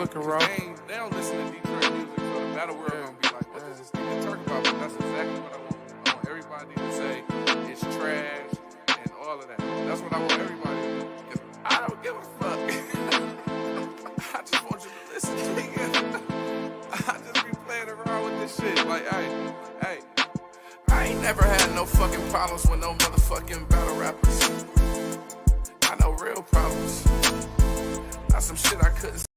looking raw. They don't listen to Detroit music, so the battle world gonna be like, what does this nigga talk about? But that's exactly what I want. I want everybody to say it's trash and all of that. That's what I want everybody to do. Cause I don't give a fuck. I just want you to listen, nigga. I just be playing around with this shit. Like, hey, I ain't never had no fucking problems with no motherfucking battle rappers. I know real problems. Not some shit I couldn't.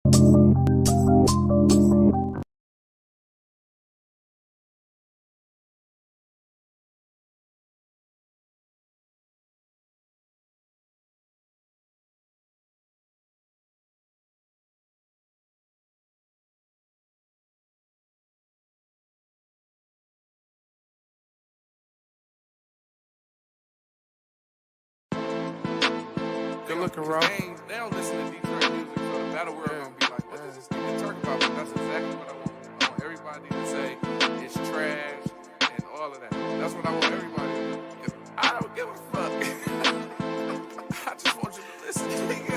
Good looking raw. They don't listen to Detroit music, so the battle world gonna be like, what does this nigga talk about? But that's exactly what I want. I want everybody to say it's trash and all of that. That's what I want everybody to do. Cause I don't give a fuck. I just want you to listen, nigga.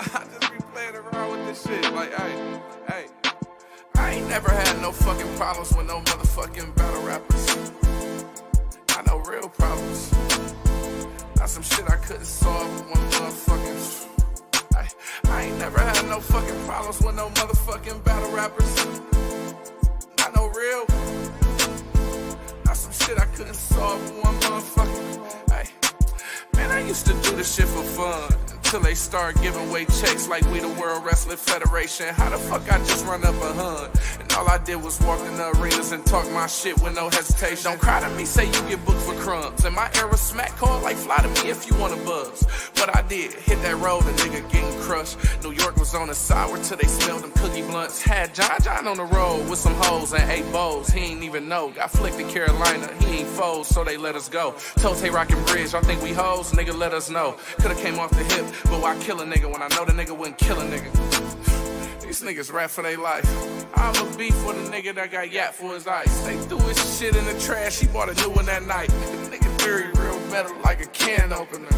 I just be playing around with this shit. Like, hey, I ain't never had no fucking problems with no motherfucking battle rappers. I know real problems. Not some shit I couldn't solve with one motherfucking. I ain't never had no fucking problems with no motherfucking battle rappers. I know real. Not some shit I couldn't solve with one motherfucking. Hey, man, I used to do this shit for fun. Till they start giving away checks like we the World Wrestling Federation. How the fuck I just run up a hun? And all I did was walk in the arenas and talk my shit with no hesitation. Don't cry to me, say you get booked for crumbs. And my era smack call like fly to me if you wanna buzz. What I did, hit that road, a nigga getting crushed. New York was on the sour till they smelled them cookie blunts. Had John on the road with some hoes and 8 bows. He ain't even know. Got flicked to Carolina, he ain't foes, so they let us go. Tote rockin' bridge, y'all think we hoes? Nigga, let us know. Coulda came off the hip, but why kill a nigga when I know the nigga wouldn't kill a nigga? These niggas rap for their life. I'm a beef with a nigga that got yap for his ice. They threw his shit in the trash, he bought a new one that night. Nigga theory real metal like a can opener.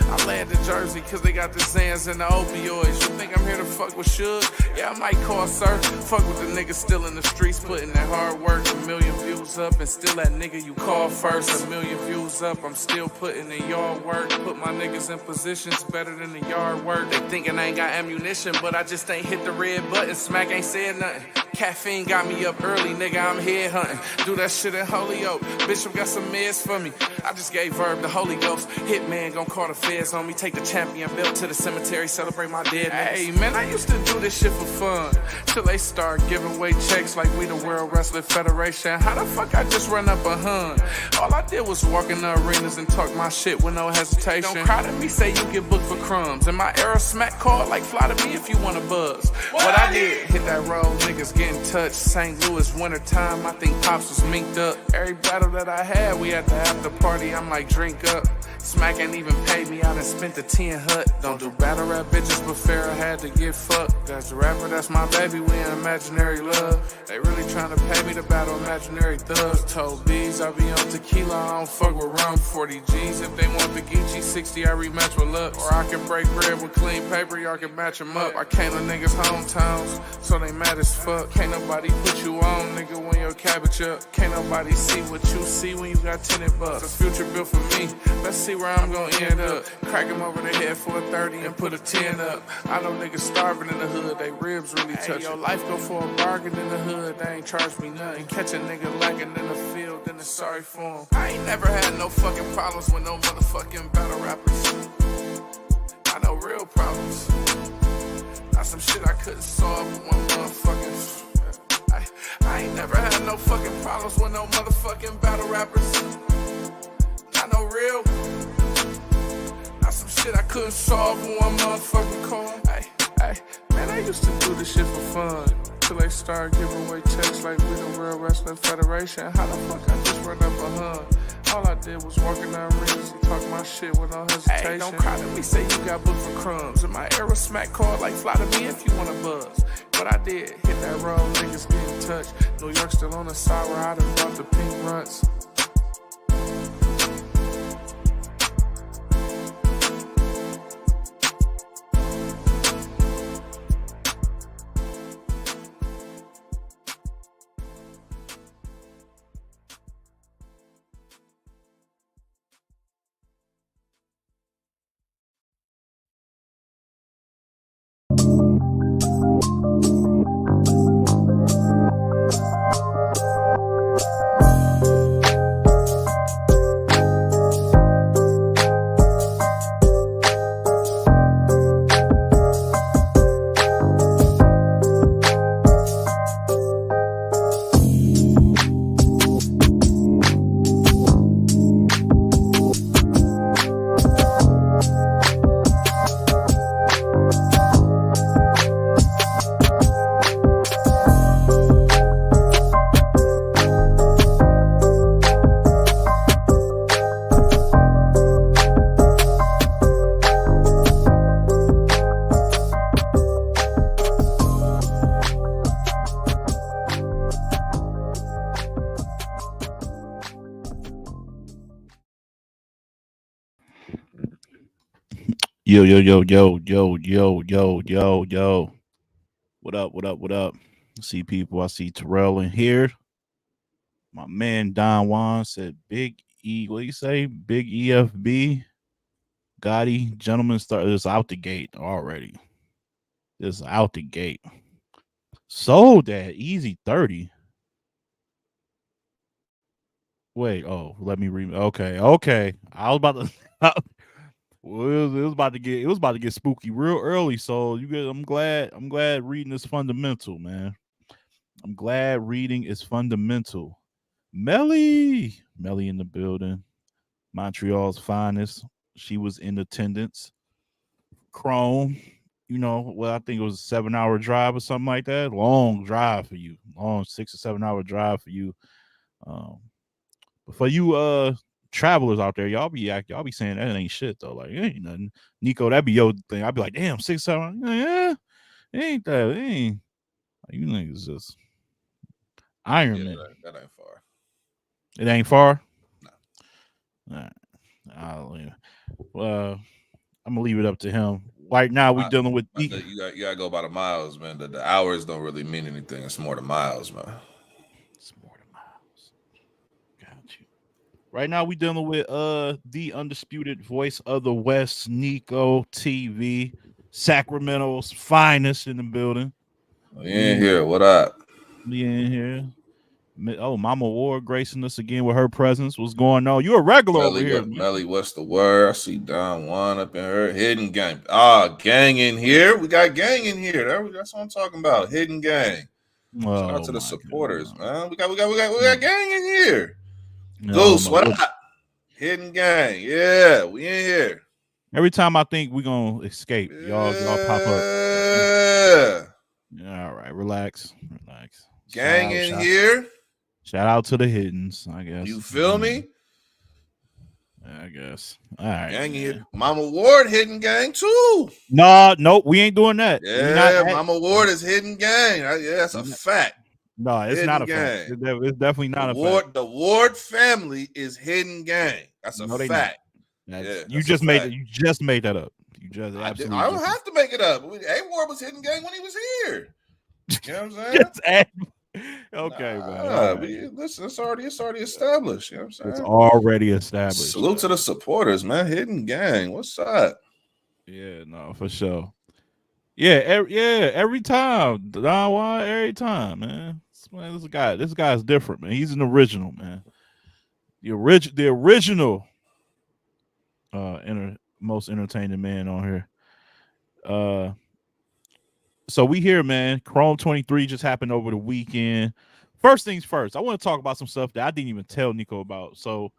I landed Jersey cause they got the Zans and the opioids. You think I'm here to fuck with Suge? Yeah, I might call sir. Fuck with the niggas still in the streets, putting that hard work. 1 million views up and still that nigga you call first. 1 million views up, I'm still putting in yard work. Put my niggas in positions better than the yard work. They thinking I ain't got ammunition, but I just ain't hit the red button. Smack ain't said nothing. Caffeine got me up early, nigga, I'm head hunting. Do that shit in Holyoke. Bishop got some meds for me. I just gave Verb the Holy Ghost. Hitman gon' call the feds on me. Take the champion belt to the cemetery, celebrate my dead niggas. Hey, man, I used to do this shit for fun. Till they start giving away checks like we the World Wrestling Federation. How the fuck I just run up a hun? All I did was walk in the arenas and talk my shit with no hesitation. Don't cry to me, say you get booked for crumbs. And my era smack call like fly to me if you wanna buzz. What I did, hit that road, niggas get in touch. St. Louis wintertime, I think Pops was minked up. Every battle that I had, we at the after party, I'm like drink up. Smack ain't even paid me, I done spent the 10 hut. Don't do battle rap bitches, but Pharaoh had to get fucked. That's the rapper, that's my baby, we in imaginary love. They really tryna pay me to battle imaginary thugs. Told B's I be on tequila, I don't fuck with rum. 40 G's if they want the Geechi, 60 I rematch with luck. Or I can break bread with clean paper, y'all can match them up. I came to niggas' hometowns, so they mad as fuck. Can't nobody put you on, nigga, when your cabbage up. Can't nobody see what you see when you got tenant bucks. The future built for me, let's see where I'm gonna end up. Crack him over the head for a 30 and put a 10 up. I know niggas starving in the hood, they ribs really touch. Your life go for a bargain in the hood, they ain't charge me nothing. Catch a nigga lacking in the field, then it's sorry for him. I ain't never had no fucking problems with no motherfucking battle rappers. I know real problems. Not some shit I couldn't solve with one motherfucking. I ain't never had no fucking problems with no motherfucking battle rappers. I know real. Not some shit I couldn't solve with one motherfucking call. Hey, man, I used to do this shit for fun. Till they start giving away checks like we the World Wrestling Federation. How the fuck I just run up a hun? All I did was walk in the arenas and talk my shit with no hesitation. Hey, don't cry to me, say you got booked for crumbs. And my era smack call like fly to me if you wanna buzz. What I did, hit that road, niggas get in touch. New York still on the sour, I done bought the pink runts. Yo, yo, yo, yo, yo, yo, yo, yo, yo. What up, what up, what up? I see people. I see Terrell in here. My man Don Juan said Big E, what do you say? Big EFB. Gotti, gentlemen, start this out the gate already. This out the gate. Sold that Easy 30. Wait, oh, let me read. Okay, okay. I was about to well, it was about to get spooky real early. So you get I'm glad reading is fundamental, man. I'm glad reading is fundamental. Melly in the building. Montreal's finest. She was in attendance. Chrome, well, I think it was a 7 hour drive or something like that. Long drive for you. Long 6 or 7 hour drive for you. Um, but for you travelers out there, y'all be saying that ain't shit though. Like it ain't nothing. Nico, that'd be your thing. I'd be like, damn, 6 7. Yeah, it ain't that. It ain't you niggas just Yeah, Iron Man. that ain't far. It ain't far. No. All right. Uh, I'm gonna leave it up to him. Right now, we dealing with You gotta go by the miles, man. The hours don't really mean anything. It's more the miles, man. It's more than miles. Got you. Right now, we dealing with the undisputed voice of the West, Nico TV, Sacramento's finest in the building. We We in in, here. What up? we in here. Oh, Mama Ward gracing us again with her presence. What's going on? You a regular over here, man. Melly, what's the word? I see Don Juan up in her hidden gang. Ah, gang in here. We got gang in here. That's what I'm talking about. Hidden gang. Shout out Oh to the my supporters, god. man. We got gang in here. Oh Goose, my. what up? Hidden gang. Yeah, we in here. Every time I think we gonna escape, y'all pop up. Yeah. Yeah, all right, relax, relax. Gang in here. Shout out to the hiddens, I You guess. feel me? I guess. All right, Gang in here. man. Mama Ward hidden gang too. No, nope, we ain't doing that. We not Yeah, at. Mama Ward is hidden gang. Yeah, that's a fact. No, it's not Hidden a fact. gang. It's definitely not a fact. The Ward family is hidden gang. That's a No, they not. fact. That's Yeah, you that's a just made fact. it. You just made that up. You just I did. absolutely I don't just have to make it up. A Ward was hidden gang when he was here. You know what I'm saying? just add. Okay, man. All right. Listen, it's already established. You know what I'm It's saying? already established. Salute to the supporters, man. Hidden gang. What's up? Yeah, no, for sure. Yeah, every time. Don Juan, every time, man. This guy's different, man. He's an original, man. The original most entertaining man on here. Uh so we here, man. Chrome 23 just happened over the weekend. First things first, I want to talk about some stuff that I didn't even tell Nico about. So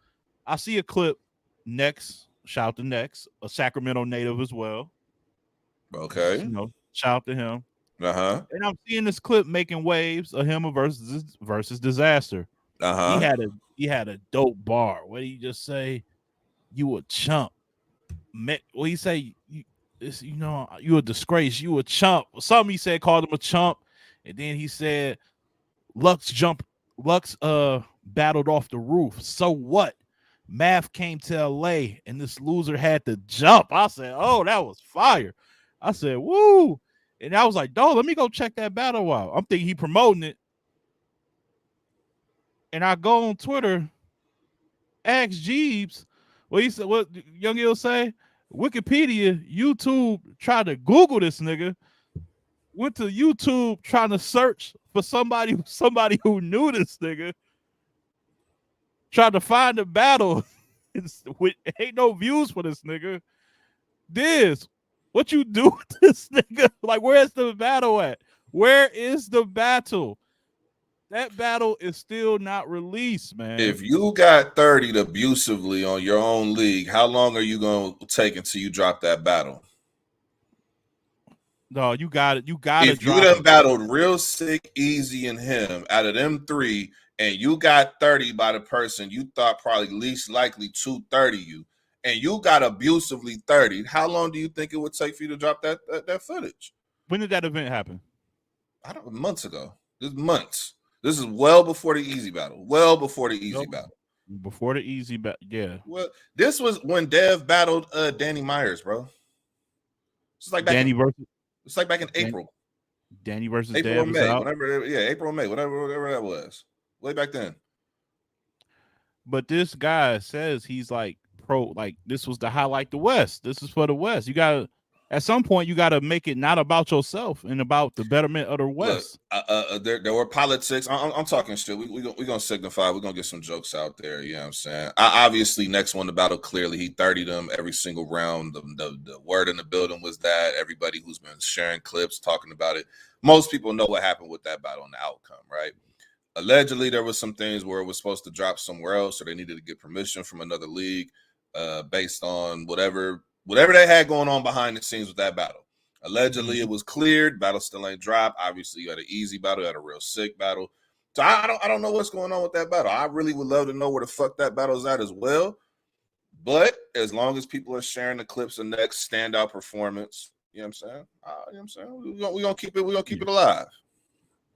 I see a clip next, shout out to Next, a Sacramento native as well. Just, Okay. shout out to him. Uh-huh. And I'm seeing this clip making waves of him versus Disaster. He Uh-huh. had a dope bar. What did he just say? You a chump. What he say? You a disgrace. You a chump. Something he said called him a chump, and then he said Lux battled off the roof. So what? Math came to LA and this loser had to jump. I said, oh, that was fire. I said, woo. And I was like, dog, let me go check that battle out. I'm thinking he promoting it. And I go on Twitter, ask Jeeves, what Young Ill say? Wikipedia, YouTube, tried to Google this nigga. Went to YouTube trying to search for somebody who knew this nigga. Tried to find a battle. Ain't no views for this nigga. What you do with this nigga? Like, where's the battle at? Where is the battle? That battle is still not released, man. If you got 30'd abusively on your own league, how long are you gonna take until you drop that battle? No, you got it. You got to If you drop done it. battled real sick, Easy, and him out of them three, and you got 30 by the person you thought probably least likely to 30 you, and you got abusively 30, how long do you think it would take for you to drop that footage? When did that event happen? I don't know, months ago. This is months. This is well before the Easy battle. Well before the Easy battle. Before the Easy battle, yeah. Well, this was when Dev battled Danny Myers, bro. It's like back in Danny versus it's like back in Dan, April. Danny versus April or Dev is May, out. whatever. Yeah, April or May, whatever that was. Way back then. But this guy says he's like pro, like this was to highlight the West. This is for the West. You gotta at some point you gotta make it not about yourself and about the betterment of the Look, West. there were politics. I'm talking shit. We gonna signify. We're gonna get some jokes out there. You know what I'm saying? Obviously, next one, the battle, clearly, he 30'd them every single round. The word in the building was that everybody who's been sharing clips, talking about it, most people know what happened with that battle and the outcome, right? Allegedly, there was some things where it was supposed to drop somewhere else, so they needed to get permission from another league based on whatever they had going on behind the scenes with that battle. Allegedly, it was cleared. Battle still ain't dropped. Obviously, you had an easy battle, you had a real sick battle. So I don't know what's going on with that battle. I really would love to know where the fuck that battle's at as well. But as long as people are sharing the clips of next standout performance, you know what I'm saying? You know what I'm saying? We're gonna keep it alive.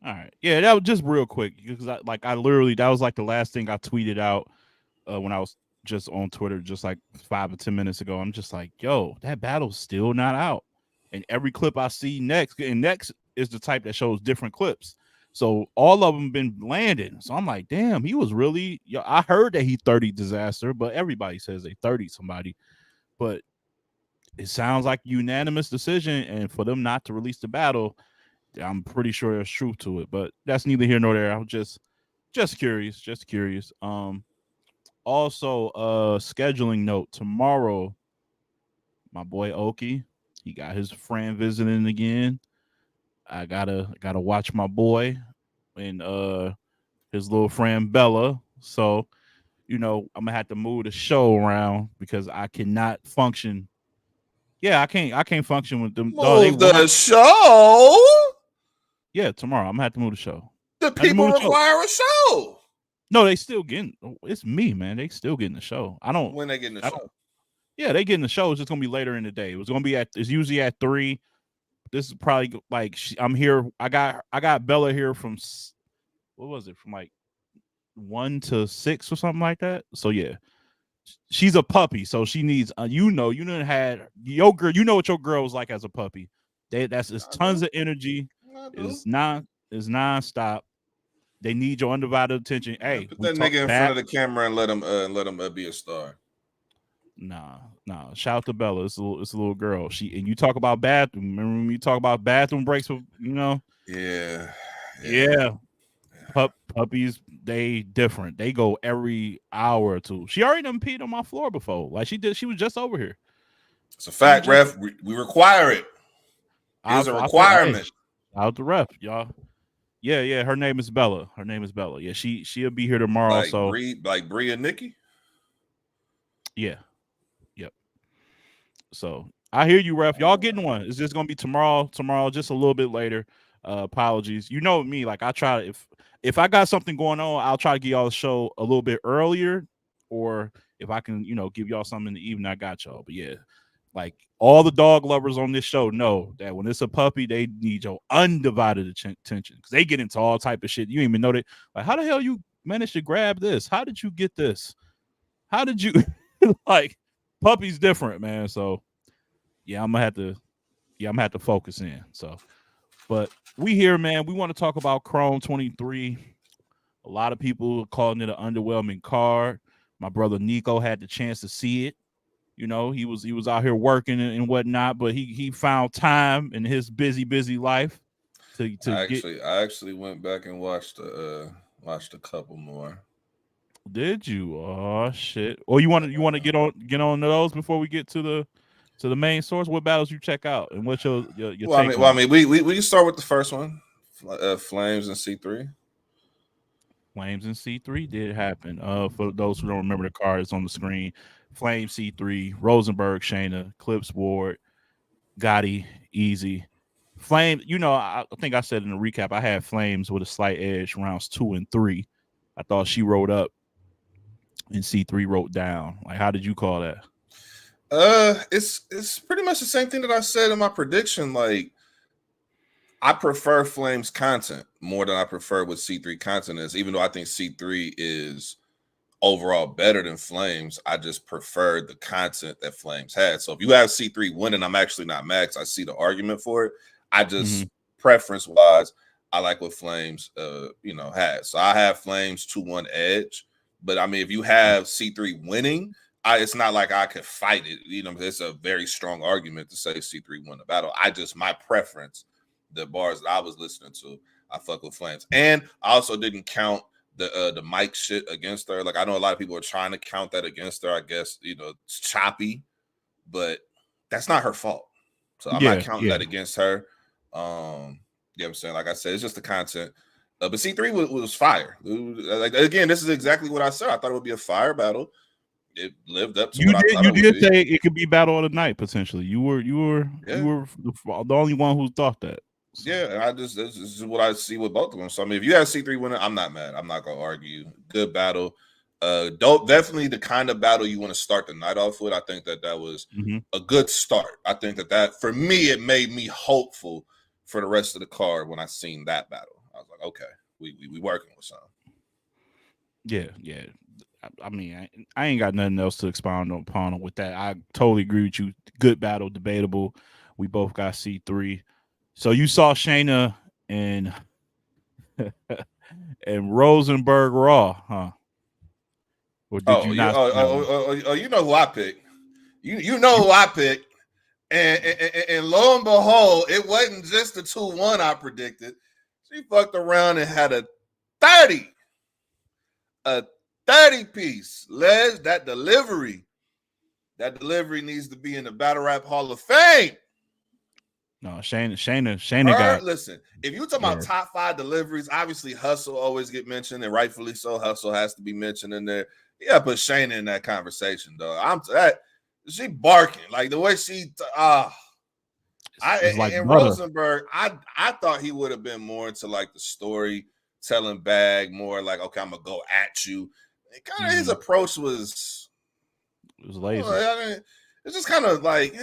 All right. Yeah, that was just real quick because I literally that was like the last thing I tweeted out when I was just on Twitter just like 5 or 10 minutes ago. I'm just like, yo, that battle's still not out. And every clip I see next is the type that shows different clips. So all of them been landing. So I'm like, damn, he was really. Yo, I heard that he 30 disaster, but everybody says they 30 somebody. But it sounds like unanimous decision, and for them not to release the battle, I'm pretty sure there's truth to it. But that's neither here nor there. I'm just curious. Also, scheduling note tomorrow. My boy Oki, he got his friend visiting again. I gotta watch my boy and his little friend Bella. So I'm gonna have to move the show around because I cannot function. Yeah, I can't function with them. Dog, they Move the want. show. Yeah, tomorrow I'm gonna have to move the show. The I have to people move the show. require a show. No, they still getting. It's me, man. They still getting the show. I don't. When they get in the I don't. show. Yeah, they getting the show. It's just gonna be later in the day. It was gonna be at. It's usually at 3. This is probably like I'm here. I got Bella here from what was it from like 1 to 6 or something like that. So yeah, she's a puppy, so she needs. You done had your girl. You know what your girl was like as a puppy. That's it's tons of energy. It's nonstop. They need your undivided attention. Yeah, Hey, put we that talk nigga in front bad. of the camera and let him be a star. Nah. Shout out to Bella. It's a little girl. And you talk about bathroom. Remember when you talk about bathroom breaks with Yeah. Yeah. Puppies, they different. They go every hour or two. She already done peed on my floor before. Like she did. She was just over here. It's a She was fact, just. ref. We require it. It is a I feel. Hey, requirement. out the ref, y'all. Yeah. Her name is Bella. Yeah, she'll be here tomorrow. Like So Bree and Nikki. yeah. Yep. So I hear you, ref. Y'all getting one. It's just gonna be tomorrow, just a little bit later. Apologies. You know me, like I try to if I got something going on, I'll try to get y'all the show a little bit earlier, or if I can, give y'all something in the evening, I got y'all. But yeah, like all the dog lovers on this show know that when it's a puppy, they need your undivided attention because they get into all type of shit. You even know that. Like, how the hell you managed to grab this? How did you get this? How did you like? Puppy's different, man. So yeah, I'm gonna have to focus in. So, but we here, man. We want to talk about Chrome 23. A lot of people calling it an underwhelming card. My brother Nico had the chance to see it. He was out here working and whatnot, but he found time in his busy life to get. I actually went back and watched a couple more. Did you? Oh shit! Or you want to get on those before we get to the main source? What battles you check out and what's your take on? I mean, we can start with the first one, Flames and C3. Flames and C3 did happen. For those who don't remember the card, it's on the screen. Flames C3, Rosenberg, Shayna, Clips Ward, Gotti, Eazy. Flame, I think I said in the recap, I had Flames with a slight edge rounds 2 and 3. I thought she wrote up and C3 wrote down. Like, how did you call that? It's pretty much the same thing that I said in my prediction. Like, I prefer Flames content more than I prefer what C3 content is, even though I think C3 is overall better than Flames. I just preferred the content that Flames had. So if you have C3 winning, I'm actually not mad because I see the argument for it. I just preference wise, I like what Flames had. So I have Flames 2-1 edge. But I mean, if you have C3 winning, it's not like I could fight it. It's a very strong argument to say C3 won the battle. My preference, the bars that I was listening to, I fuck with Flames. And I also didn't count the mic shit against her. Like, I know a lot of people are trying to count that against her. I guess, it's choppy, but that's not her fault. So I'm not counting that against her. You know what I'm saying? Like I said, it's just the content. But C3 was fire. Like, again, this is exactly what I said. I thought it would be a fire battle. It lived up to what I thought it would be. You did say it could be battle of the night potentially. You were the only one who thought that. So. Yeah, this is what I see with both of them. So I mean, if you have C3 winning, I'm not mad. I'm not gonna argue. Good battle. Definitely the kind of battle you want to start the night off with. I think that was a good start. I think that for me, it made me hopeful for the rest of the card when I seen that battle. I was like, okay, we working with something. Yeah. I mean, I ain't got nothing else to expound upon with that. I totally agree with you. Good battle, debatable. We both got C3. So you saw Shayna and Rosenberg Raw, huh? Or did you not? You know who I picked. You know who I picked. And lo and behold, it wasn't just the 2-1 I predicted. She fucked around and had a 30 piece. Les, that delivery needs to be in the Battle Rap Hall of Fame. No, Shayna got. Listen, if you talk about top 5 deliveries, obviously Hustle always get mentioned, and rightfully so. Hustle has to be mentioned in there. Yeah, put Shayna in that conversation, though. She barking like the way she. Rosenberg, I thought he would have been more into like the storytelling bag, more like, okay, I'm gonna go at you. His approach was. It was lazy. I mean, it's just kind of like,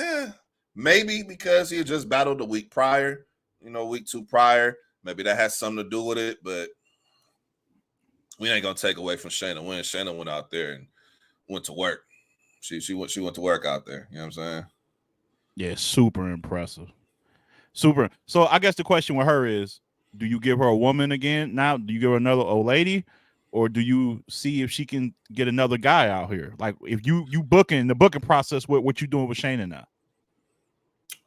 maybe because he had just battled the week prior, week 2 prior. Maybe that has something to do with it, but we ain't gonna take away from Shayna win. Shayna went out there and went to work. She went to work out there. You know what I'm saying? Yeah, super impressive. Super. So I guess the question with her is, do you give her a woman again now? Do you give her another old lady? Or do you see if she can get another guy out here? Like, if you booking the booking process, what you doing with Shayna now?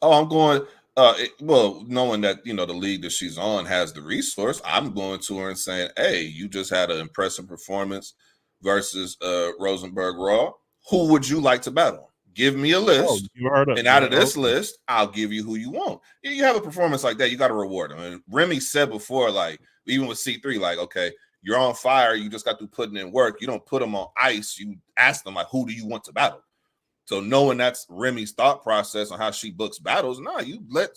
Oh, I'm going. Knowing that the league that she's on has the resource, I'm going to her and saying, "Hey, you just had an impressive performance versus Rosenberg Raw. Who would you like to battle? Give me a list, and out of this list, I'll give you who you want. You have a performance like that, you got to reward them." And Remy said before, like even with C3, like, okay, you're on fire, you just got to put in work. You don't put them on ice. You ask them like, who do you want to battle? So knowing that's Remy's thought process on how she books battles, you let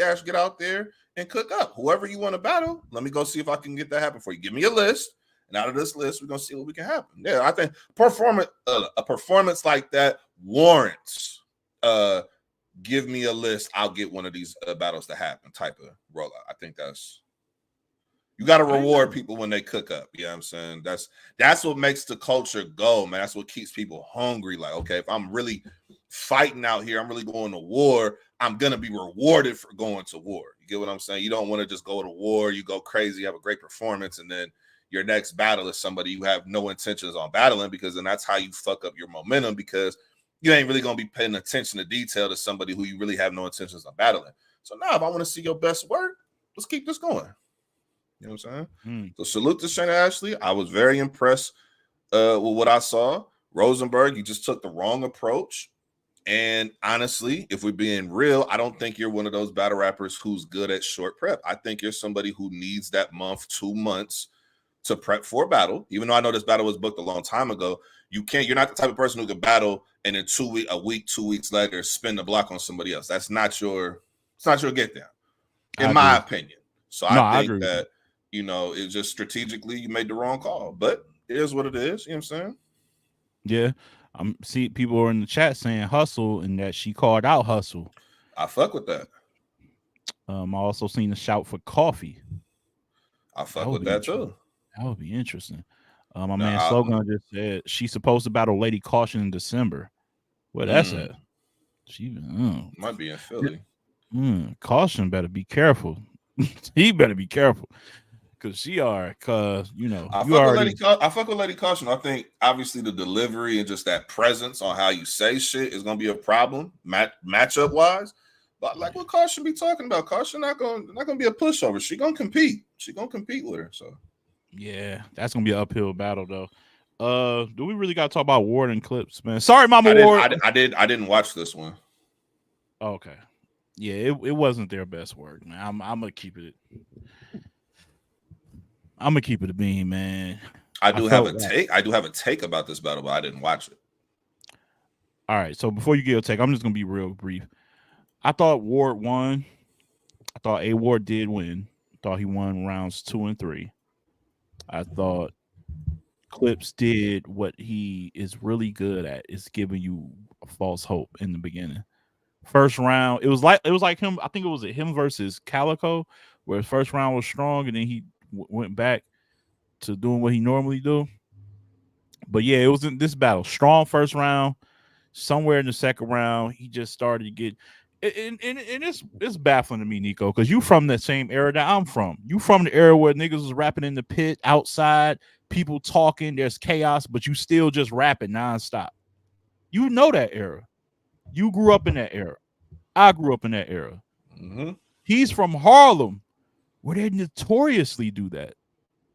Ash get out there and cook up. Whoever you want to battle, let me go see if I can get that happen for you. Give me a list, and out of this list, we're gonna see what we can happen. Yeah, I think a performance like that warrants. Give me a list, I'll get one of these battles to happen type of rollout. I think that's. You got to reward people when they cook up. You know what I'm saying? That's what makes the culture go, man. That's what keeps people hungry. Like, okay, if I'm really fighting out here, I'm really going to war, I'm going to be rewarded for going to war. You get what I'm saying? You don't want to just go to war, you go crazy, you have a great performance, and then your next battle is somebody you have no intentions on battling, because then that's how you fuck up your momentum, because you ain't really going to be paying attention to detail to somebody who you really have no intentions on battling. So now, if I want to see your best work, let's keep this going. You know what I'm saying? So salute to Shayna Ashley. I was very impressed with what I saw. Rosenberg, you just took the wrong approach. And honestly, if we're being real, I don't think you're one of those battle rappers who's good at short prep. I think you're somebody who needs that month, 2 months to prep for a battle. Even though I know this battle was booked a long time ago, you're not the type of person who can battle and then 2 weeks later spin the block on somebody else. It's not your get down, in my opinion. So I think that, it's just strategically you made the wrong call, but it is what it is. You know what I'm saying? Yeah. I'm see people are in the chat saying Hustle and that she called out Hustle. I fuck with that. I also seen a shout for Coffee. I fuck with that too. That would be interesting. My No, man Slogan just said she's supposed to battle Lady Caution in December. Where that's at? She might be in Philly. Caution better be careful. He better be careful. Cause she are, cause you already. I fuck with Lady Caution. I think obviously the delivery and just that presence on how you say shit is gonna be a problem matchup wise. But like what Caution be talking about, Caution not gonna be a pushover. She gonna compete. She gonna compete with her. So Yeah, that's gonna be an uphill battle though. Do we really gotta talk about Ward and Clips, man? Sorry, Mama Ward. I didn't watch this one. Okay. Yeah, it wasn't their best work, man. I'm gonna keep it. I'm gonna keep it a beam, man. I I do have a felt like. take. I do have a take about this battle, but I didn't watch it. All right, so before you get your take, I'm just gonna be real brief. I thought Ward won. I thought A Ward did win. I thought he won rounds 2 and 3. I thought Clips did what he is really good at, is giving you a false hope in the beginning. First round, it was like him. I think it was him versus Calico, where his first round was strong, and then he went back to doing what he normally do. But yeah, it was in this battle. Strong first round. Somewhere in the second round, he just started to get. And it's baffling to me, Nico, because you from the same era that I'm from. You from the era where niggas was rapping in the pit, outside, people talking, there's chaos, but you still just rapping nonstop. You know that era. You grew up in that era. I grew up in that era. Mm-hmm. He's from Harlem, where they notoriously do that.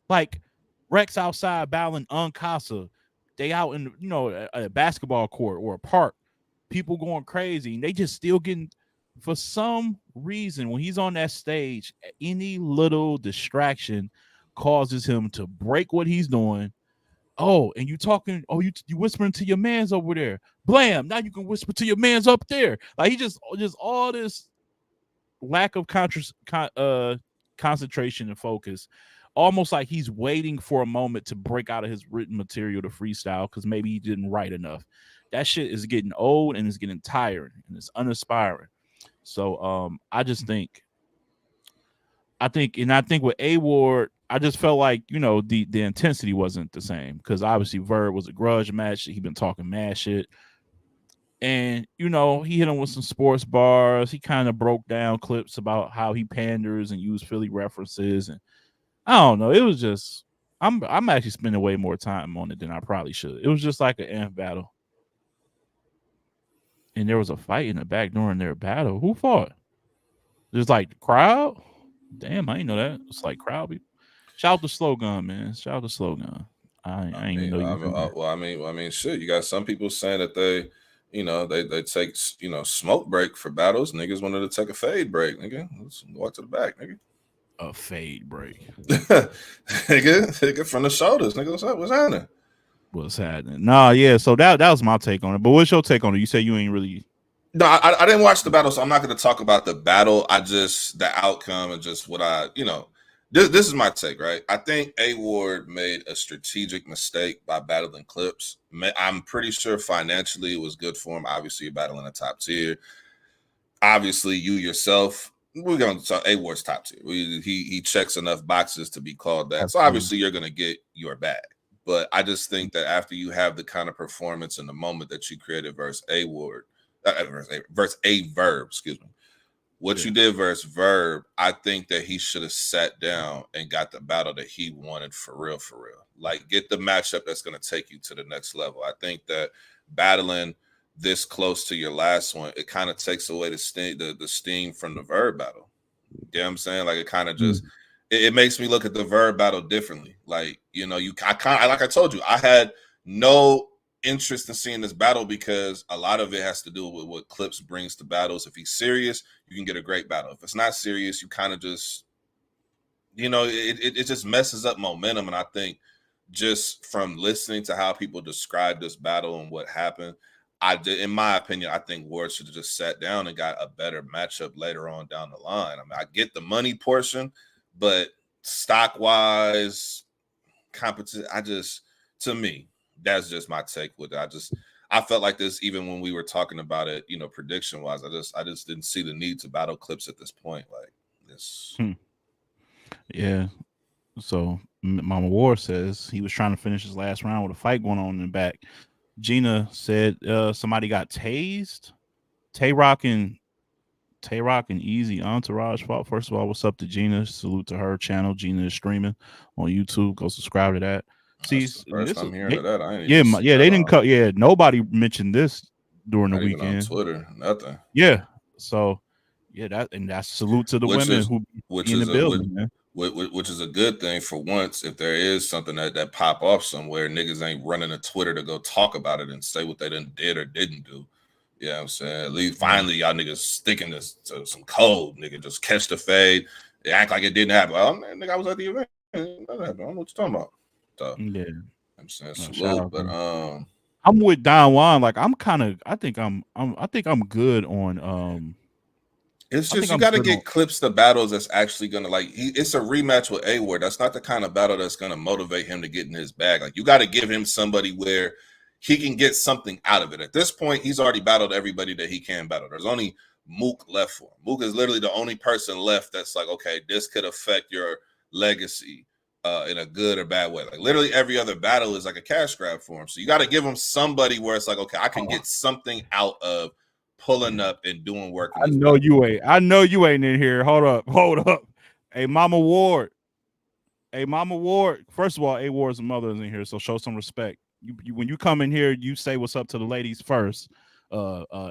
Like Rex outside battling Uncasa. They out in a basketball court or a park. People going crazy, and they just still getting. For some reason, when he's on that stage, any little distraction causes him to break what he's doing. Oh, and you talking? Oh, you whispering to your man's over there. Blam! Now you can whisper to your man's up there. Like he just all this lack of concentration and focus, almost like he's waiting for a moment to break out of his written material to freestyle because maybe he didn't write enough. That shit is getting old and it's getting tired and it's uninspiring. So I think with A Ward, I just felt like the intensity wasn't the same because obviously Verb was a grudge match. He been talking mad shit. And he hit him with some sports bars. He kind of broke down Clips about how he panders and used Philly references, and I don't know. It was just I'm actually spending way more time on it than I probably should. It was just like an amp battle, and there was a fight in the back during their battle. Who fought? Just like the crowd. Damn, I didn't know that. It's like crowd people. Shout out to Slogan, man. Shout out to Slogan. I I didn't even mean, know you I was mean, in there. shit. You got some people saying that they take smoke break for battles. Niggas wanted to take a fade break. Nigga, let's walk to the back, nigga. A fade break. nigga from the shoulders. Nigga, what's up? What's happening? What's happening? Nah, yeah. So that was my take on it. But what's your take on it? You say you ain't really. No, I didn't watch the battle, so I'm not going to talk about the battle. I just the outcome and just what This is my take, right? I think A Ward made a strategic mistake by battling Clips. I'm pretty sure financially it was good for him. Obviously, you're battling a top tier. Obviously, you yourself, we're going to talk A Ward's top tier. He checks enough boxes to be called that. So Absolutely. obviously, you're going to get your bag. But I just think that after you have the kind of performance in the moment that you created versus A Ward, versus A Verb, excuse me. What you did versus Verb, I think that he should have sat down and got the battle that he wanted for real, for real. Like, get the matchup that's going to take you to the next level. I think that battling this close to your last one, it kind of takes away the steam from the Verb battle. You know what I'm saying? Like, it kind of just it makes me look at the Verb battle differently. Like, like I told you, I had no interest in seeing this battle because a lot of it has to do with what Clips brings to battles. If he's serious, you can get a great battle. If it's not serious, you kind of just, it just messes up momentum. And I think just from listening to how people describe this battle and what happened, in my opinion, I think Ward should have just sat down and got a better matchup later on down the line. I mean, I get the money portion, but stock wise, competition, to me, that's just my take with it. I felt like this even when we were talking about it, prediction wise. I just didn't see the need to battle Clips at this point. Like this. Yeah. So Mama Ward says he was trying to finish his last round with a fight going on in the back. Gina said somebody got tased. Tay Rock and Eazy Entourage fought. First of all, what's up to Gina? Salute to her channel. Gina is streaming on YouTube. Go subscribe to that. See, That's the first I'm hearing of that. I ain't yeah, even yeah, they didn't cut. Yeah, nobody mentioned this during the not even on weekend. Twitter, nothing. Yeah, so yeah, that's salute to the women who be in the building, man. Which is a good thing for once. If there is something that pop off somewhere, niggas ain't running to Twitter to go talk about it and say what they did or didn't do. You know what I'm saying? At least finally y'all niggas sticking to some code, nigga. Just catch the fade. They act like it didn't happen. Oh, man, nigga, I was at the event. I don't know what you're talking about. So, yeah, I'm saying salute, but I'm with Don Juan. Like I think I'm good on It's just you got to get clips to battles that's actually gonna it's a rematch with A Ward. That's not the kind of battle that's gonna motivate him to get in his bag. Like you got to give him somebody where he can get something out of it. At this point, he's already battled everybody that he can battle. There's only Mook left for him. Mook is literally the only person left that's like, okay, this could affect your legacy in a good or bad way. Like literally every other battle is like a cash grab for him. So you got to give him somebody where it's like, okay, I can get something out of pulling up and doing work. I know you ain't in here. Hold up. Hey, Mama Ward. First of all, A Ward's mother is in here, so show some respect. You when you come in here, you say what's up to the ladies first.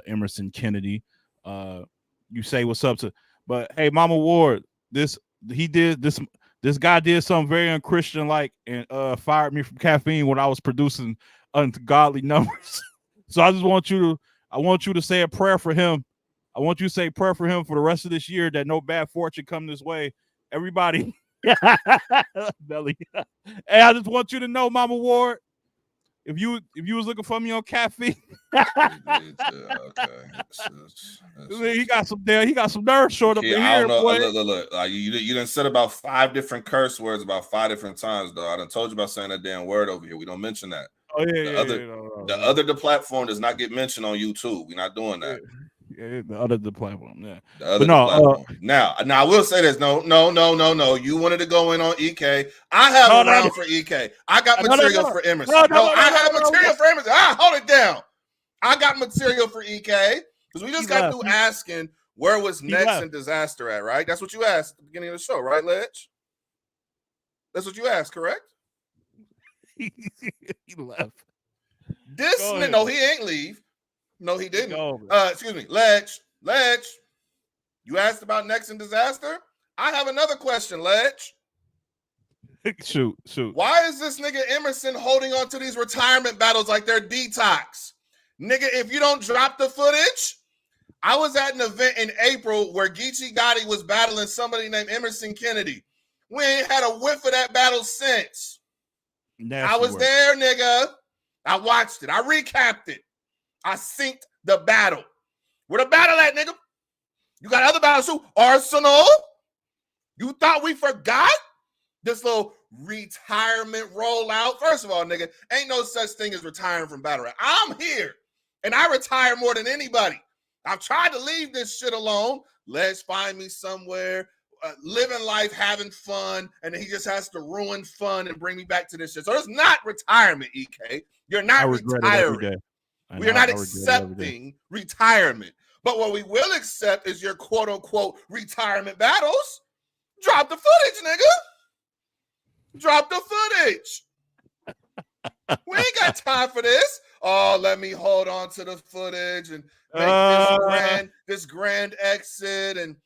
Emerson Kennedy. You say what's up to, but hey, Mama Ward, this guy did something very unchristian like and fired me from caffeine when I was producing ungodly numbers. So I want you to say a prayer for him. I want you to say a prayer for him for the rest of this year that no bad fortune come this way. Everybody, belly. Hey, I just want you to know, Mama Ward, if you was looking for me on caffeine, he got some nerve short up in here. I don't know. Boy. Look. You done said about 5 different curse words about 5 different times, though. I done told you about saying that damn word over here. We don't mention that. Oh yeah, the platform does not get mentioned on YouTube. We're not doing that. Yeah, the platform, yeah. Platform. Now I will say this. No. You wanted to go in on EK. I have a round for EK. I got material for Emerson. I have material for Emerson. Hold it down. I got material for EK because we just got through asking where was Next and Disaster at, right? That's what you asked at the beginning of the show, right, Ledge? That's what you asked, correct? He left. No, he ain't leave. No, he didn't. Excuse me, Ledge. You asked about Next and Disaster. I have another question, Ledge. Shoot. Why is this nigga Emerson holding on to these retirement battles like they're detox? Nigga, if you don't drop the footage, I was at an event in April where Geechi Gotti was battling somebody named Emerson Kennedy. We ain't had a whiff of that battle since. I was there, nigga. I watched it. I recapped it. I synced the battle. Where the battle at, nigga? You got other battles too? Arsenal? You thought we forgot this little retirement rollout? First of all, nigga, ain't no such thing as retiring from battle rap. I'm here, and I retire more than anybody. I've tried to leave this shit alone. Let's find me somewhere, living life, having fun, and then he just has to ruin fun and bring me back to this shit. So it's not retirement, EK. You're not retiring. We are not accepting retirement. But what we will accept is your quote-unquote retirement battles. Drop the footage, nigga. Drop the footage. We ain't got time for this. Oh, let me hold on to the footage and make this grand exit. And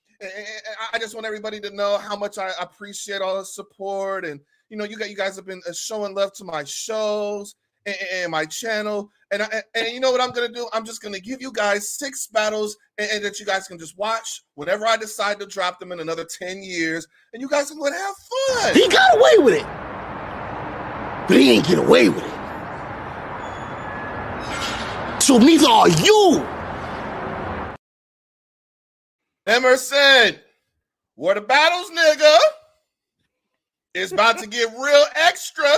I just want everybody to know how much I appreciate all the support. And, you know, you guys have been showing love to my shows and my channel. And you know what I'm going to do? I'm just going to give you guys 6 battles and that you guys can just watch whenever I decide to drop them in another 10 years. And you guys can go and have fun. He got away with it. But he ain't get away with it. So neither are you. Emerson, where the battles, nigga? It's about to get real extra.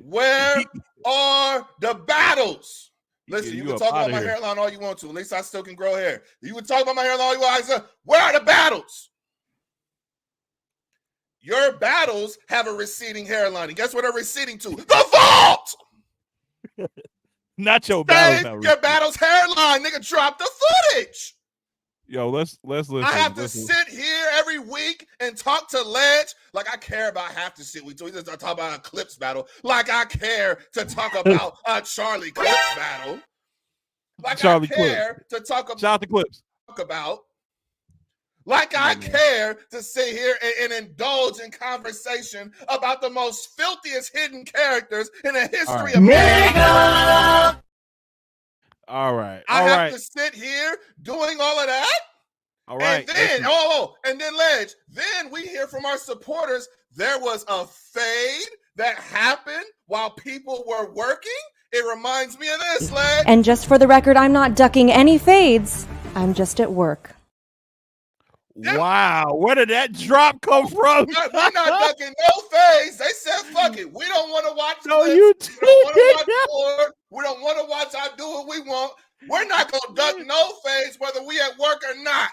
Where are the battles? Listen, you can talk about my hairline all you want to. At least I still can grow hair. You can talk about my hairline all you want. Where are the battles? Your battles have a receding hairline. And guess where they're receding to? The vault! Not your Save battles. your battle's hairline, nigga. Drop the footage. Yo, let's listen. I have to sit here every week and talk to Ledge like I care about half the shit we do. We just talk about a Clips battle like I care to talk about a Charlie Clips battle. Like Charlie I care to talk about. Shout out to Clips. Like I care to sit here and indulge in conversation about the most filthiest hidden characters in the history of Nigga! All right. I have to sit here doing all of that. All right. And then Ledge, then we hear from our supporters there was a fade that happened while people were working. It reminds me of this, Ledge. And just for the record, I'm not ducking any fades. I'm just at work. Wow, where did that drop come from? We're not ducking no fades. They said, fuck it. We don't want to watch No, clips. you We don't want to watch board. We don't want to watch I do what we want. We're not going to duck no fades whether we at work or not.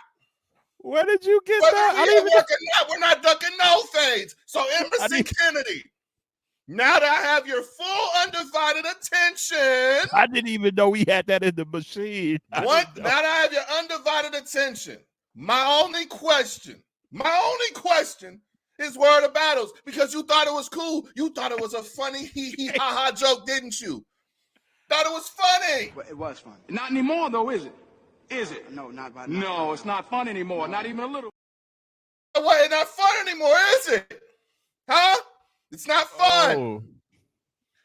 Where did you get Whether that? we at work or not, we're not ducking no fades. So Emerson Kennedy, now that I have your full undivided attention. I didn't even know we had that in the machine. Now that I have your undivided attention, my only question is where are the battles? Because you thought it was cool. You thought it was a funny hee ha ha joke, didn't you? Thought it was funny. Well, it was funny. Not anymore, though, is it? Is it? No, not by No, it's not fun anymore. No. Not even a little. Well, it's not fun anymore, is it? Huh? It's not fun.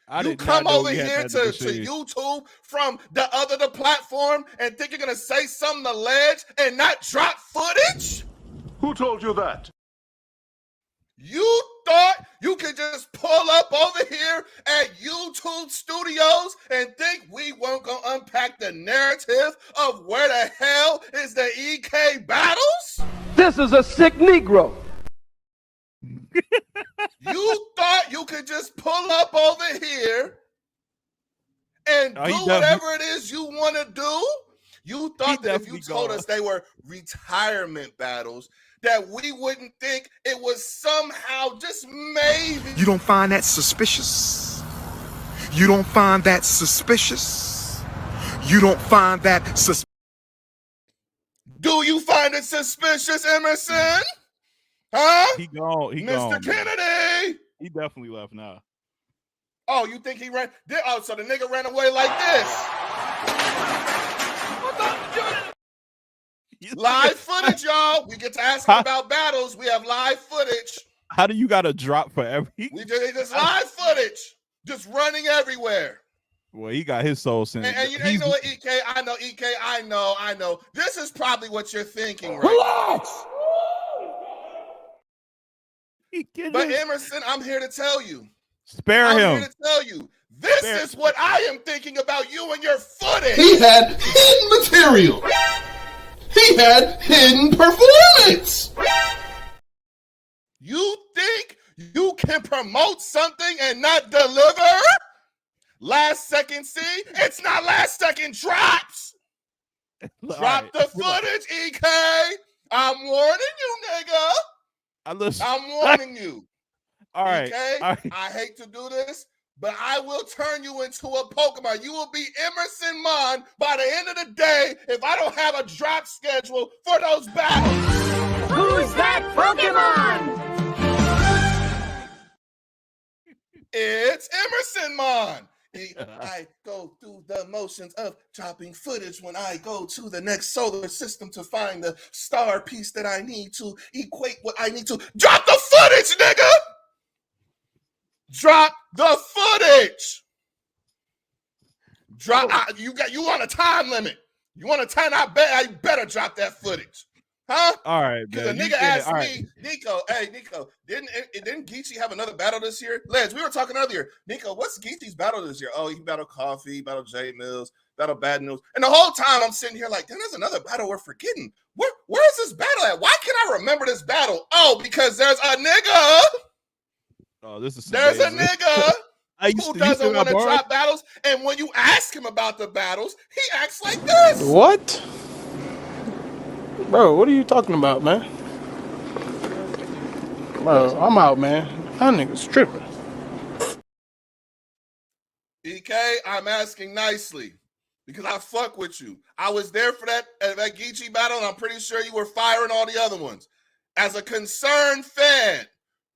Oh, you come over here to YouTube from the platform and think you're gonna say something to Ledge and not drop footage? Who told you that? You thought you could just pull up over here at YouTube Studios and think we weren't gonna unpack the narrative of where the hell is the EK battles? This is a sick Negro. You thought you could just pull up over here and do whatever it is you want to do? You thought that if you told us they were retirement battles, that we wouldn't think it was somehow just maybe. You don't find that suspicious? You don't find that suspicious? You don't find that suspicious? Do you find it suspicious, Emerson? Huh? He gone. Mr. Kennedy. He definitely left now. Oh, you think he ran? Oh, so the nigga ran away like this. Live footage, y'all. We get to ask about battles. We have live footage. How do you got a drop for every? We just live footage, just running everywhere. Well, he got his soul sent. And you know what, EK? I know. This is probably what you're thinking, right? Relax. But Emerson, I'm here to tell you. Spare him. I'm here to tell you. This is what I am thinking about you and your footage. He had hidden material. He had hidden performance. You think you can promote something and not deliver? Last second C? It's not last second drops. Drop the footage, EK. I'm warning you, nigga. I'm warning you. All right. Okay? All right. I hate to do this, but I will turn you into a Pokemon. You will be Emerson Mon by the end of the day if I don't have a drop schedule for those battles. Who's that Pokemon? It's Emerson Mon. I go through the motions of dropping footage when I go to the next solar system to find the star piece that I need to equate what I need to. Drop the footage, nigga! Drop the footage! You want a time limit. You want a time, I better drop that footage. Huh? All right, because a nigga asked me, Nico, hey, Nico, didn't Geechi have another battle this year? Ledge, we were talking earlier. Nico, what's Geechi's battle this year? Oh, he battled Coffee, battled J Mills, battled Bad News. And the whole time I'm sitting here like, there's another battle we're forgetting. Where's this battle at? Why can't I remember this battle? Oh, because there's a nigga. Oh, this is there's a nigga who doesn't want to drop battles. And when you ask him about the battles, he acts like this. What? Bro, what are you talking about, man? Bro, I'm out, man. That nigga's tripping. EK, I'm asking nicely because I fuck with you. I was there for that Geechi battle, and I'm pretty sure you were firing all the other ones. As a concerned fan,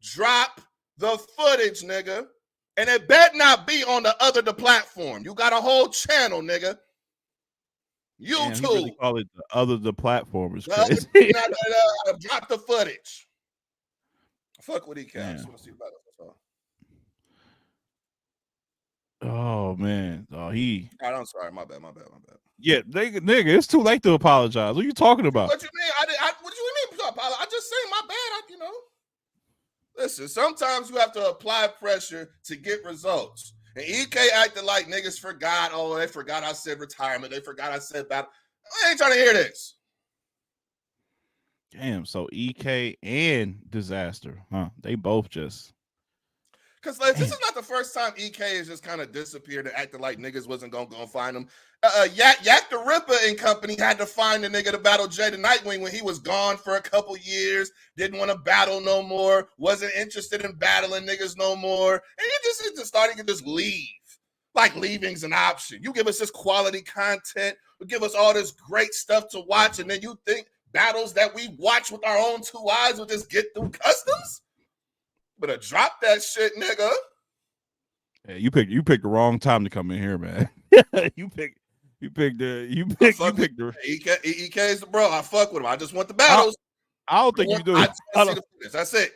drop the footage, nigga. And it better not be on the platform. You got a whole channel, nigga. YouTube. Damn, he really call it the platform is The crazy. drop the footage. Fuck with EK. I just want to see about it. Oh man. Oh, I'm sorry. My bad. Yeah, nigga, it's too late to apologize. What are you talking about? What you mean? What do you mean? I just say my bad. Listen, sometimes you have to apply pressure to get results. And EK acted like niggas forgot. Oh, they forgot I said retirement. They forgot I said battle. I ain't trying to hear this. Damn, so EK and Disaster, huh? They both just. Because this is not the first time EK has just kind of disappeared and acted like niggas wasn't going to find him. Yak the Ripper and company had to find the nigga to battle Jay the Nightwing when he was gone for a couple years, didn't want to battle no more, wasn't interested in battling niggas no more. And you just starting to just leave. Like leaving's an option. You give us this quality content, you give us all this great stuff to watch, and then you think battles that we watch with our own two eyes will just get through customs? Better drop that shit, nigga. Yeah, you picked the wrong time to come in here, man. you picked the EK is the bro. I fuck with him. I just want the battles. I don't think you do. That's it.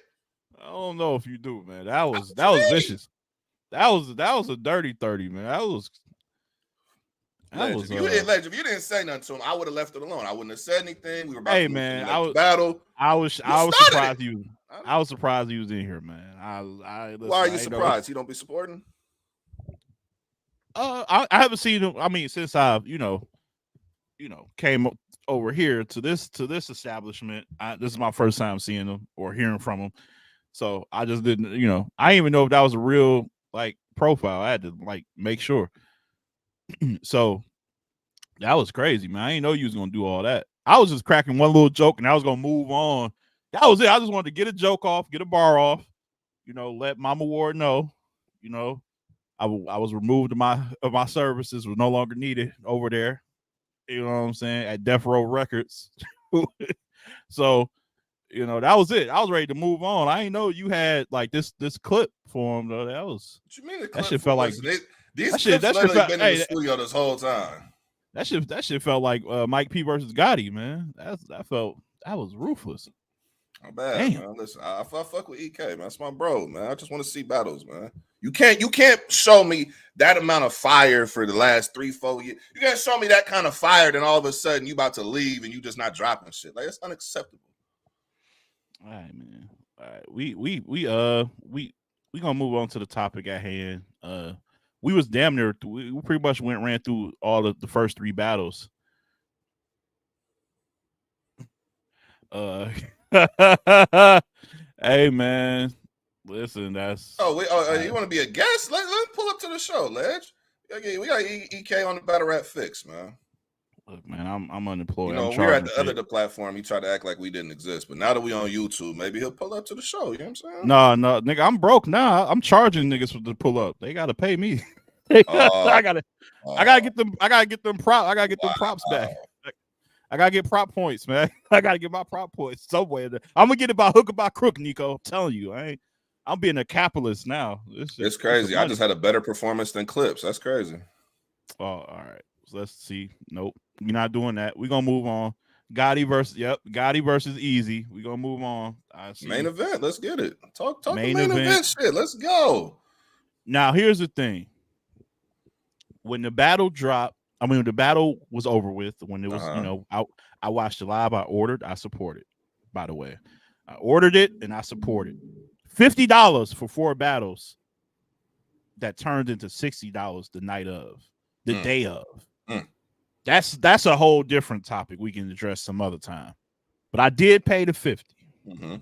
I don't know if you do, man. That was vicious. That was a dirty 30, man. If you didn't say nothing to him, I would have left it alone. I wouldn't have said anything. We were about to move man, to the next battle. I was surprised you. I was surprised he was in here, man. Why are you surprised? He don't be supporting? I haven't seen him. I mean, since I've came over here to this establishment. This is my first time seeing him or hearing from him. So I just didn't. I didn't even know if that was a real profile. I had to make sure. So that was crazy, man. I didn't know you was gonna do all that. I was just cracking one little joke and I was gonna move on. That was it. I just wanted to get a joke off, get a bar off, let Mama Ward know, I was removed of my services, was no longer needed over there. You know what I'm saying? At Death Row Records. So, that was it. I was ready to move on. I didn't know you had this clip for him though. That was what you mean the clip that shit felt like these clips literally been in the studio this whole time. That shit felt like Mike P versus Gotti, man. That was ruthless. Not bad, man. Listen, I fuck with EK, man. That's my bro, man. I just want to see battles, man. You can't show me that amount of fire for the last 3-4 years. You can't show me that kind of fire, then all of a sudden you about to leave and you just not dropping shit. It's unacceptable. All right, man. All right, we gonna move on to the topic at hand. We was damn near. We pretty much ran through all of the first 3 battles. Hey man, listen, that's. You want to be a guest? Let's pull up to the show, Ledge. We got EK on the battle rap fix, man. Look, man, I'm unemployed. We were at the other platform. He tried to act like we didn't exist, but now that we on YouTube, maybe he'll pull up to the show. You know what I'm saying? No, nigga, I'm broke now. I'm charging niggas to pull up. They gotta pay me. I gotta get them. I gotta get them props back. I gotta get prop points, man. I gotta get my prop points somewhere. I'm gonna get it by hook or by crook, Nico. I'm telling you, I'm being a capitalist now. It's crazy. I just had a better performance than Clips. That's crazy. Oh, all right. So let's see. Nope, we're not doing that. We're gonna move on. Gotti versus Eazy. We're gonna move on. Main event. Let's get it. Talk main event shit. Let's go. Now here's the thing. When the battle dropped. When the battle was over with, when it was, I watched it live, I ordered, I supported, by the way. I ordered it and I supported. $50 for 4 battles that turned into $60 the night of, the day of. That's a whole different topic we can address some other time. But I did pay the $50. Mm-hmm.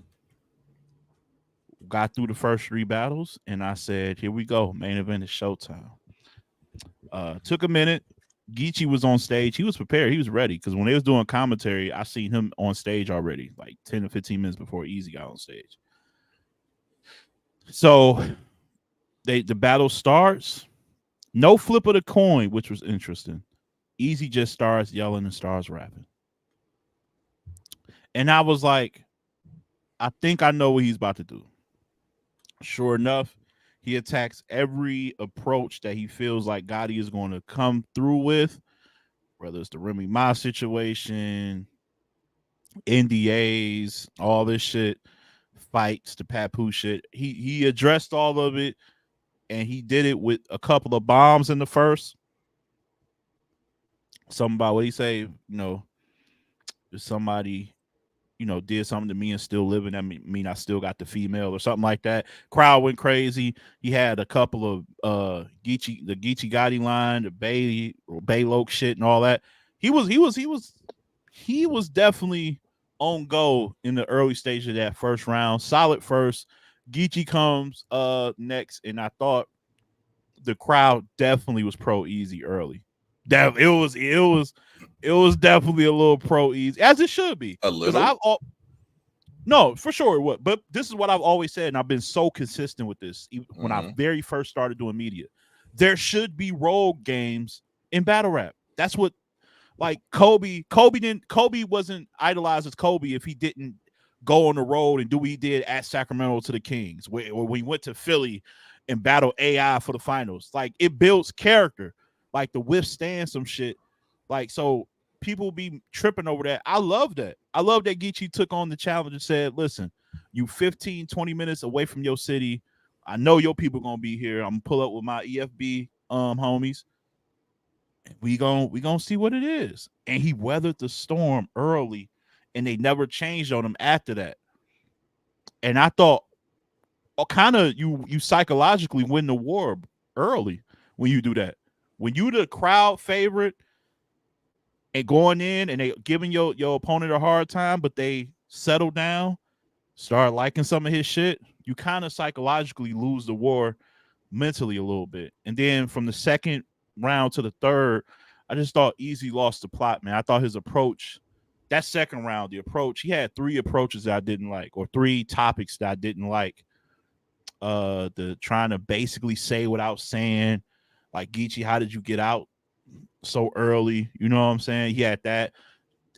Got through the first 3 battles and I said, here we go. Main event is showtime. Took a minute. Geechi was on stage. He was prepared. He was ready because when they was doing commentary, I seen him on stage already, 10 to 15 minutes before Eazy got on stage. So the battle starts. No flip of the coin, which was interesting. Eazy just starts yelling and starts rapping. And I was like, I think I know what he's about to do. Sure enough, he attacks every approach that he feels like Gotti is going to come through with, whether it's the Remy Ma situation, NDAs, all this shit, fights, the Papoose shit. He addressed all of it, and he did it with a couple of bombs in the first. Something about what he say, if somebody, did something to me and still living, that mean I still got the female or something like that. Crowd went crazy. He had a couple of the Geechi Gotti line, the Bay Loke shit and all that. He was definitely on go in the early stage of that first round. Solid first. Geechi comes next, and I thought the crowd definitely was pro Eazy early. That it was definitely a little pro Eazy, as it should be. A little? No, for sure it would. But this is what I've always said, and I've been so consistent with this when I very first started doing media. There should be role games in battle rap. That's what, like, Kobe wasn't idolized as Kobe if he didn't go on the road and do what he did at Sacramento to the Kings, or when he went to Philly and battle AI for the finals. Like, it builds character, like, to withstand some shit. Like, so people be tripping over that. I love that. I love that Geechi took on the challenge and said, listen, you 15, 20 minutes away from your city. I know your people gonna be here. I'm gonna pull up with my EFB homies. We gonna see what it is. And he weathered the storm early, and they never changed on him after that. And I thought, kind of, you psychologically win the war early when you do that. When you the crowd favorite and going in and they giving your opponent a hard time, but they settle down, start liking some of his shit, you kind of psychologically lose the war mentally a little bit. And then from the second round to the third, I just thought Eazy lost the plot, man. I thought his approach, that second round, the approach, he had three approaches that I didn't like, or three topics that I didn't like. The trying to basically say without saying, like, Geechi, how did you get out so early? You know what I'm saying? He had that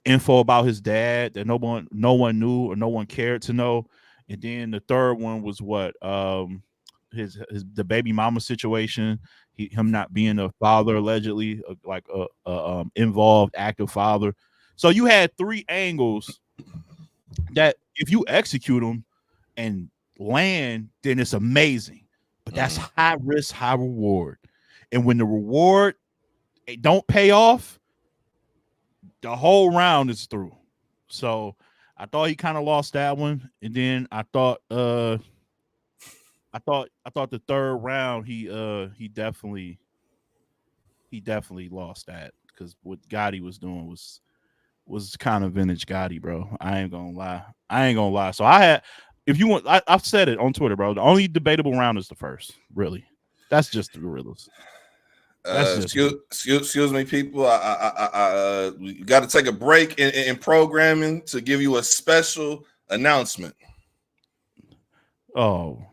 info about his dad that no one knew or no one cared to know. And then the third one was what? His the baby mama situation, him not being a father allegedly, like a involved active father. So you had three angles that if you execute them and land, then it's amazing. But that's high risk, high reward. And when the reward don't pay off, the whole round is through. So I thought he kind of lost that one, and then I thought the third round he definitely lost that, because what Gotti was doing was kind of vintage Gotti, bro. I ain't gonna lie. So I had, if you want, I've said it on Twitter, bro. The only debatable round is the first. Really, that's just the gorillas. Excuse me, people. We got to take a break in programming to give you a special announcement. Oh,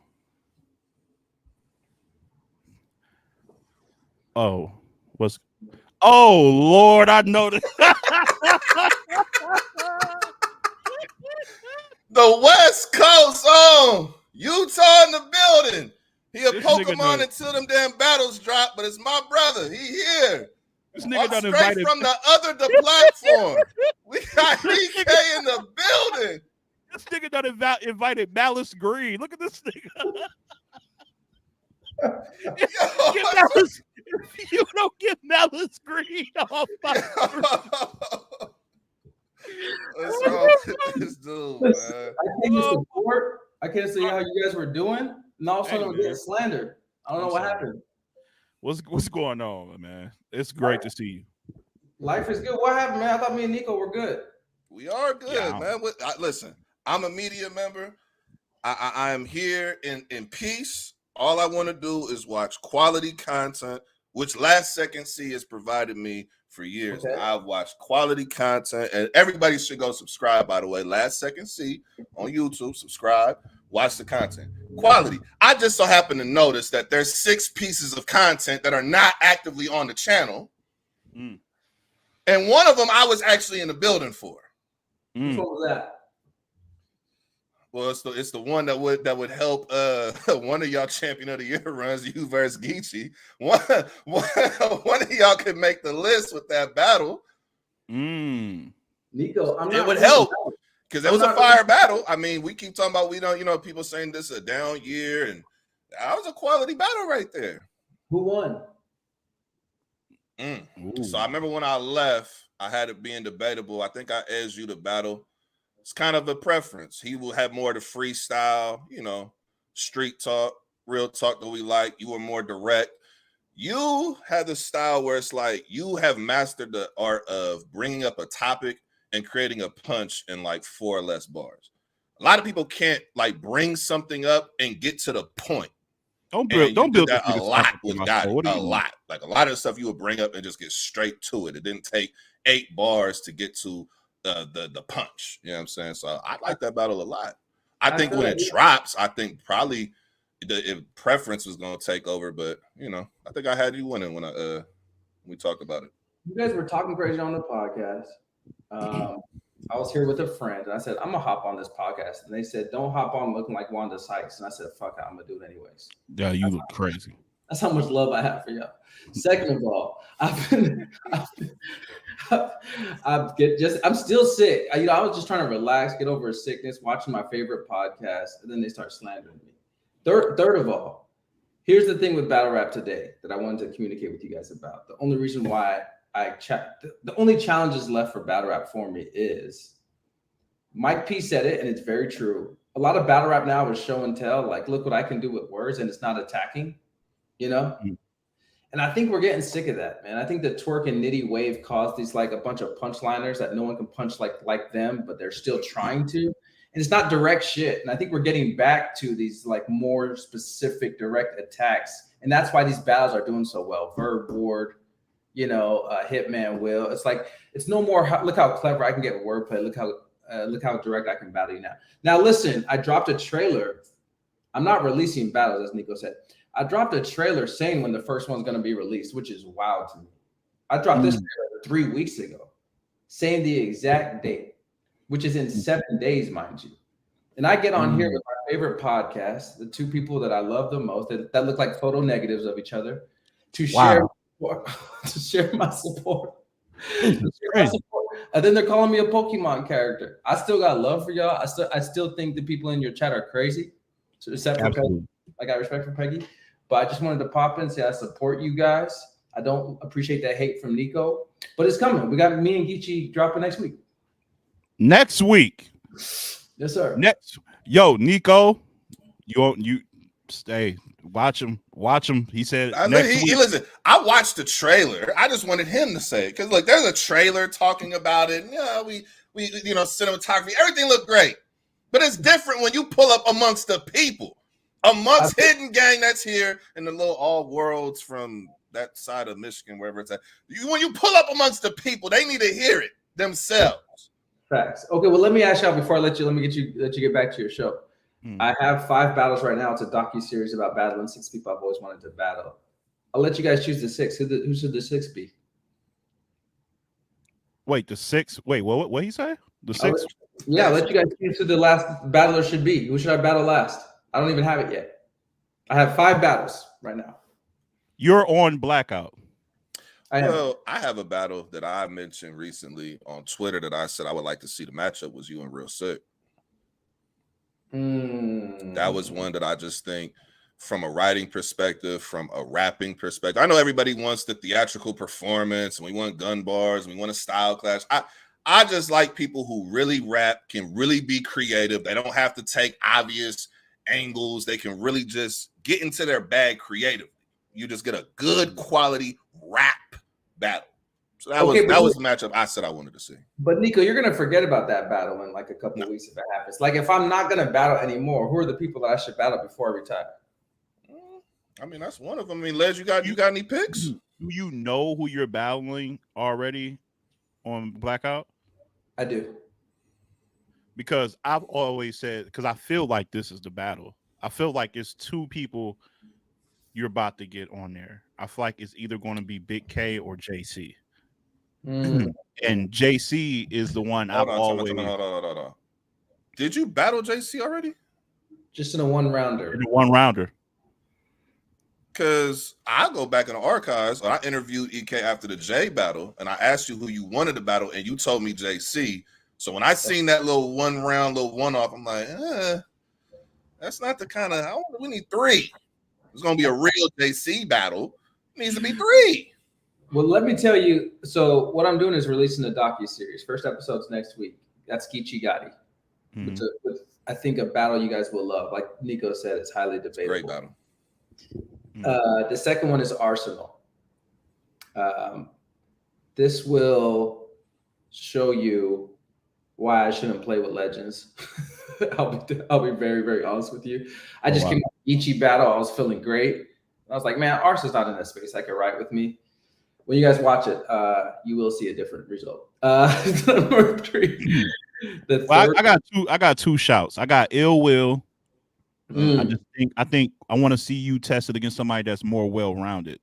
what's? Oh Lord, I know that. The West Coast on Utah in the building. He a Pokemon until them damn battles drop, but it's my brother. He here. This nigga done straight invited from the platform. We got EK in the building. This nigga done invited Malice Green. Look at this nigga. If you don't get Malice Green off my what's wrong with this dude, man? I came to support. I came to see how you guys were doing. And all of a sudden, I'm getting slandered. I don't know what happened. What's going on, man? It's great to see you. Life is good. What happened, man? I thought me and Nico were good. We are good, man. Listen, I'm a media member. I am here in peace. All I want to do is watch quality content, which Last Second C has provided me for years. Okay. I've watched quality content, and everybody should go subscribe, by the way. Last Second C on YouTube. Subscribe. Watch the content. quality. I just so happen to notice that there's 6 pieces of content that are not actively on the channel. And one of them I was actually in the building for. Which one was that? Well, it's the one that would help one of y'all champion of the year runs, you versus Geechi. One of y'all could make the list with that battle. Nico, it would help because it was a fire battle. I mean, we keep talking about we don't, people saying this is a down year, and that was a quality battle right there. Who won? So I remember when I left, I had it being debatable. I think I edged you the battle. It's kind of a preference. He will have more of the freestyle, street talk, real talk that we like. You were more direct. You had the style where it's like you have mastered the art of bringing up a topic and creating a punch in like 4 or less bars. A lot of people can't like bring something up and get to the point. Don't build that a lot with Gotti. A lot. Like a lot of the stuff you would bring up and just get straight to it. It didn't take 8 bars to get to the punch. You know what I'm saying? So I like that battle a lot. I think when it drops, I think probably the preference was going to take over, but I think I had you winning when we talked about it. You guys were talking crazy on the podcast. I was here with a friend, and I said, I'm going to hop on this podcast. And they said, don't hop on looking like Wanda Sykes. And I said, fuck it, I'm going to do it anyways. Yeah, you look crazy. That's how much love I have for y'all. Second of all, I'm still sick. I was just trying to relax, get over a sickness, watching my favorite podcast, and then they start slandering me. Third of all, here's the thing with battle rap today that I wanted to communicate with you guys about. The only reason why the only challenges left for battle rap for me is Mike P said it, and it's very true. A lot of battle rap now is show and tell. Like, look what I can do with words, and it's not attacking, And I think we're getting sick of that, man. I think the twerk and nitty wave caused these like a bunch of punchliners that no one can punch like them, but they're still trying to. And it's not direct shit. And I think we're getting back to these like more specific direct attacks. And that's why these battles are doing so well. Verb Board, Hitman Will. It's like, it's no more, look how clever I can get wordplay. Look how direct I can battle you now. Now, listen, I dropped a trailer. I'm not releasing battles, as Nico said. I dropped a trailer saying when the first one's going to be released, which is wild to me. I dropped this trailer 3 weeks ago, saying the exact date, which is in 7 days, mind you. And I get on here with my favorite podcast, the 2 people that I love the most, that look like photo negatives of each other, to share my support. And then they're calling me a Pokemon character. I still got love for y'all. I still think the people in your chat are crazy. So except for Peggy, I got respect for Peggy. But I just wanted to pop in and say I support you guys. I don't appreciate that hate from Nico, but it's coming. We got me and Geechi dropping next week. Next week. Yes, sir. Nico, you stay. Watch him. He said listen, I watched the trailer. I just wanted him to say it. Because look, there's a trailer talking about it. We cinematography, everything looked great. But it's different when you pull up amongst the people. Amongst Hidden Gang that's here and the little all worlds from that side of Michigan, wherever it's at. When you pull up amongst the people, they need to hear it themselves. Facts. Okay, well, let me ask y'all before I let you get back to your show. I have 5 battles right now. It's a docu-series about battling 6 people I've always wanted to battle. I'll let you guys choose the 6. Who should the 6 be? Wait, the 6? Wait, what he say? The 6? I'll let you guys choose who the last battler should be. Who should I battle last? I don't even have it yet. I have 5 battles right now. You're on Blackout. I have a battle that I mentioned recently on Twitter that I said I would like to see the matchup was you and Real Sick. That was one that I just think from a writing perspective, from a rapping perspective. I know everybody wants the theatrical performance and we want gun bars and we want a style clash. I just like people who really rap, can really be creative. They don't have to take obvious angles. They can really just get into their bag creatively. You just get a good quality rap battle. So that was the matchup I said I wanted to see. But Nico, you're gonna forget about that battle in like a couple of weeks if it happens. Like if I'm not gonna battle anymore, who are the people that I should battle before I retire? I mean, that's one of them. I mean, Les, you got any picks? Do you know who you're battling already on Blackout? I do. Because I've always said, because I feel like this is the battle. I feel like it's two people you're about to get on there. I feel like it's either going to be Big K or JC. Mm. And JC is the one Hold I've on, always hold on. Did you battle JC already? Just in a one rounder. in the one rounder. Because I go back in the archives, and I interviewed EK after the J battle, and I asked you who you wanted to battle, and you told me JC. So when I seen that little one round, little one off, I'm like, that's not the kind of. We need 3. It's gonna be a real JC battle. It needs to be 3. Well, let me tell you. So what I'm doing is releasing a docu-series. First episode's next week. That's Geechi Gotti. Mhm. With, I think, a battle you guys will love. Like Nico said, it's highly debatable. Great battle. The second one is Arsenal. This will show you why I shouldn't play with legends. I'll be very, very honest with you. I just came out of Geechi battle. I was feeling great. I was like, man, Arsenal's not in that space. I can ride with me. When you guys watch it, you will see a different result. Number 3. I got two shouts. I got Ill Will. I think I want to see you tested against somebody that's more well-rounded,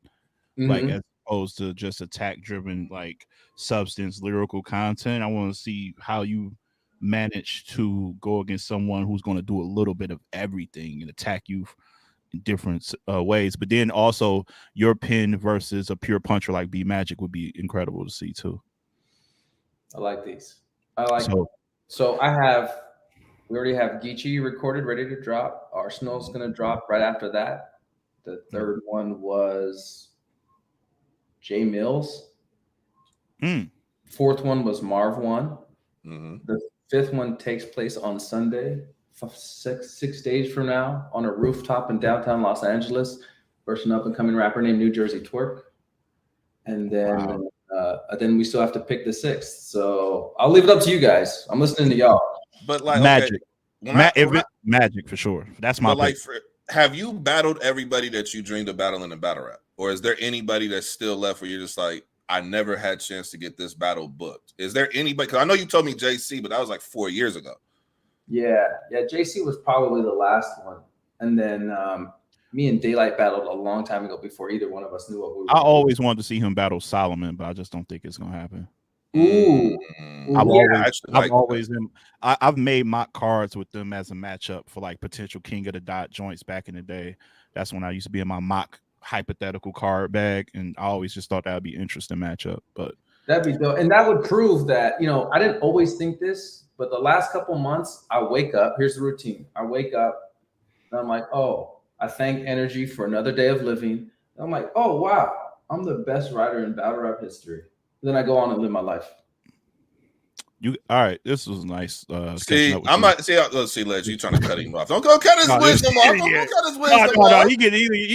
like as opposed to just attack-driven, like substance, lyrical content. I want to see how you manage to go against someone who's going to do a little bit of everything and attack you in different ways. But then also your pin versus a pure puncher like B Magic would be incredible to see too. I like these. So we already have Geechi recorded, ready to drop. Arsenal's going to drop right after that. The third one was Jay Mills. Fourth one was Marv 1. The fifth one takes place on Sunday, 6 days from now, on a rooftop in downtown Los Angeles versus an up-and-coming rapper named New Jersey Twerk. And then we still have to pick the 6th. So I'll leave it up to you guys. I'm listening to y'all. But like Magic, okay, Magic for sure. That's my pick. Have you battled everybody that you dreamed of battling in battle rap, or is there anybody that's still left where you're just like, I never had a chance to get this battle booked? Is there anybody? Because I know you told me JC, but that was like 4 years ago. Yeah. JC was probably the last one, and then me and Daylight battled a long time ago before either one of us knew what we were. I always wanted to see him battle Solomon, but I just don't think it's gonna happen. I've made mock cards with them as a matchup for like potential King of the Dot joints back in the day. That's when I used to be in my mock hypothetical card bag, and I always just thought that would be an interesting matchup. But that'd be dope, and that would prove that, I didn't always think this, but the last couple months, I wake up. Here's the routine: I wake up, and I'm like, oh, I thank energy for another day of living. And I'm like, oh wow, I'm the best writer in battle rap history. Then I go on and live my life. All right, this was nice. Let's see, Les, you trying to cut him off? Don't go cut his wisdom off. Don't cut his wisdom off. No, he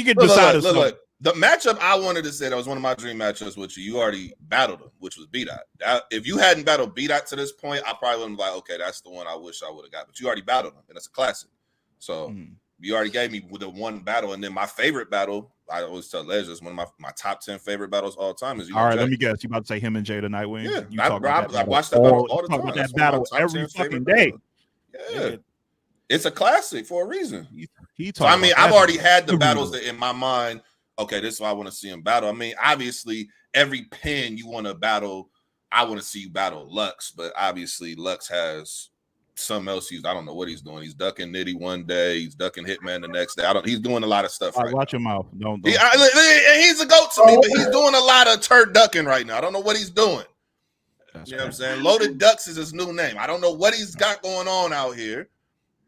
can decide. Look. The matchup I wanted to say that was one of my dream matchups with you. You already battled him, which was B-Dot. If you hadn't battled B-Dot to this point, I probably wouldn't be like, okay, that's the one I wish I would have got. But you already battled him, and it's a classic. So you already gave me the one battle, and then my favorite battle, I always tell Les, is one of my top 10 favorite battles all time. Is all right? Let me guess. You about to say him and Jada Nightwing? Yeah, I watched that battle all the time. That battle every fucking day. Yeah, it's a classic for a reason. So I mean, I've already had the battles that in my mind. Okay, this is why I want to see him battle. I mean, obviously, every pin you want to battle, I want to see you battle Lux, but obviously, Lux has something else. I don't know what he's doing. He's ducking Nitty one day, he's ducking Hitman the next day. He's doing a lot of stuff right watch now. Your mouth. Don't. He's a goat to me, but he's doing a lot of turd ducking right now. I don't know what he's doing. You know what I'm saying? Loaded Ducks is his new name. I don't know what he's got going on out here,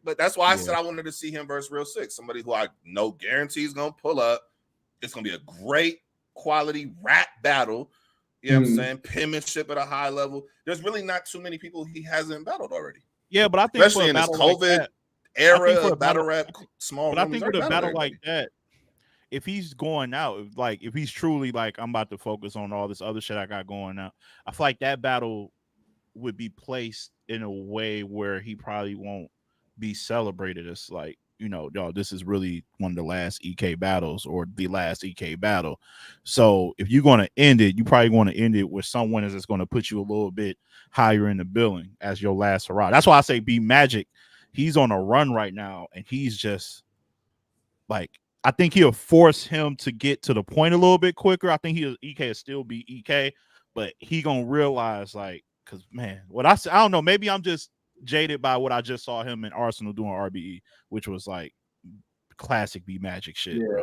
but that's why I said I wanted to see him versus Real Six, somebody who I know guarantees going to pull up. It's going to be a great quality rap battle. You know what I'm saying? Penmanship at a high level. There's really not too many people he hasn't battled already. Yeah, but I think especially in this COVID era of battle rap, small. But I think with a battle like that, if he's going out, if he's truly like, I'm about to focus on all this other shit I got going out, I feel like that battle would be placed in a way where he probably won't be celebrated as like, this is really one of the last EK battles or the last EK battle. So if you're going to end it, you probably want to end it with someone that's going to put you a little bit higher in the billing as your last hurrah. That's why I say B Magic. He's on a run right now, and he's just like I think he'll force him to get to the point a little bit quicker. I think EK will still be EK, but he gonna realize like, cause man, I don't know. Maybe I'm just jaded by what I just saw him in Arsenal doing RBE, which was like classic B Magic shit, bro.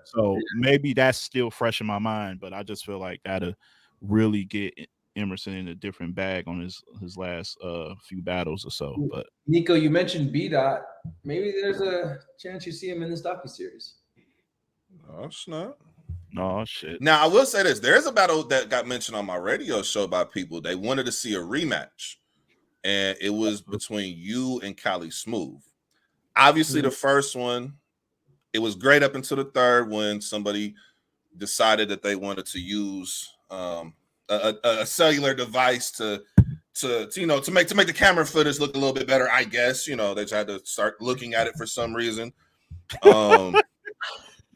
So maybe that's still fresh in my mind, but I just feel like that'll really get Emerson in a different bag on his last few battles or so. But Nico, you mentioned B Dot. Maybe there's a chance you see him in this docuseries. Oh snap! Oh shit! Now I will say this: there is a battle that got mentioned on my radio show by people. They wanted to see a rematch, and it was between you and Cali Smooth. Obviously, the first one, it was great up until the third when somebody decided that they wanted to use a cellular device to make the camera footage look a little bit better. I guess they just had to start looking at it for some reason.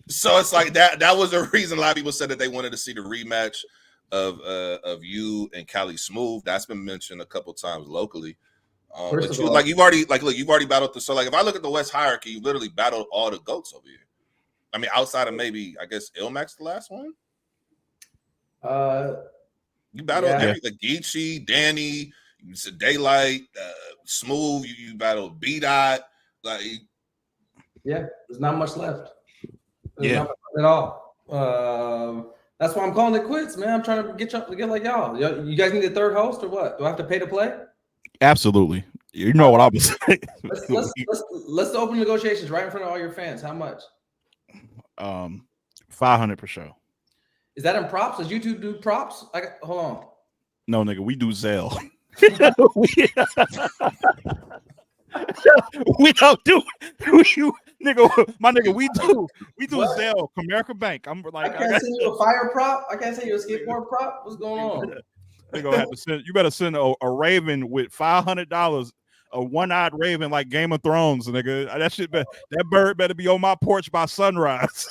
So it's like that was a reason a lot of people said that they wanted to see the rematch of you and Cali Smooth. That's been mentioned a couple times locally. But you've already battled so like if I look at the West hierarchy, you literally battled all the GOATs over here. I mean, outside of maybe I guess Ilmax the last one. You battled everything. Geechi, Danny, you said Daylight, Smooth. You battled B Dot. Like, there's not much left. There's not much at all. That's why I'm calling it quits, man. I'm trying to get like y'all. You guys need a third host or what? Do I have to pay to play? Absolutely. You know what I was saying. Let's open negotiations right in front of all your fans. How much? 500 per show. Is that in props? Does YouTube do props? Hold on. No, nigga, we do Zelle. we don't do nigga, my nigga. We do Zelle, Comerica Bank. I'm like, I can't send you a fire prop. I can't send you a skateboard prop. What's going on? They gonna have to send. You better send a raven with $500. A one-eyed raven like Game of Thrones, nigga. That bird better be on my porch by sunrise.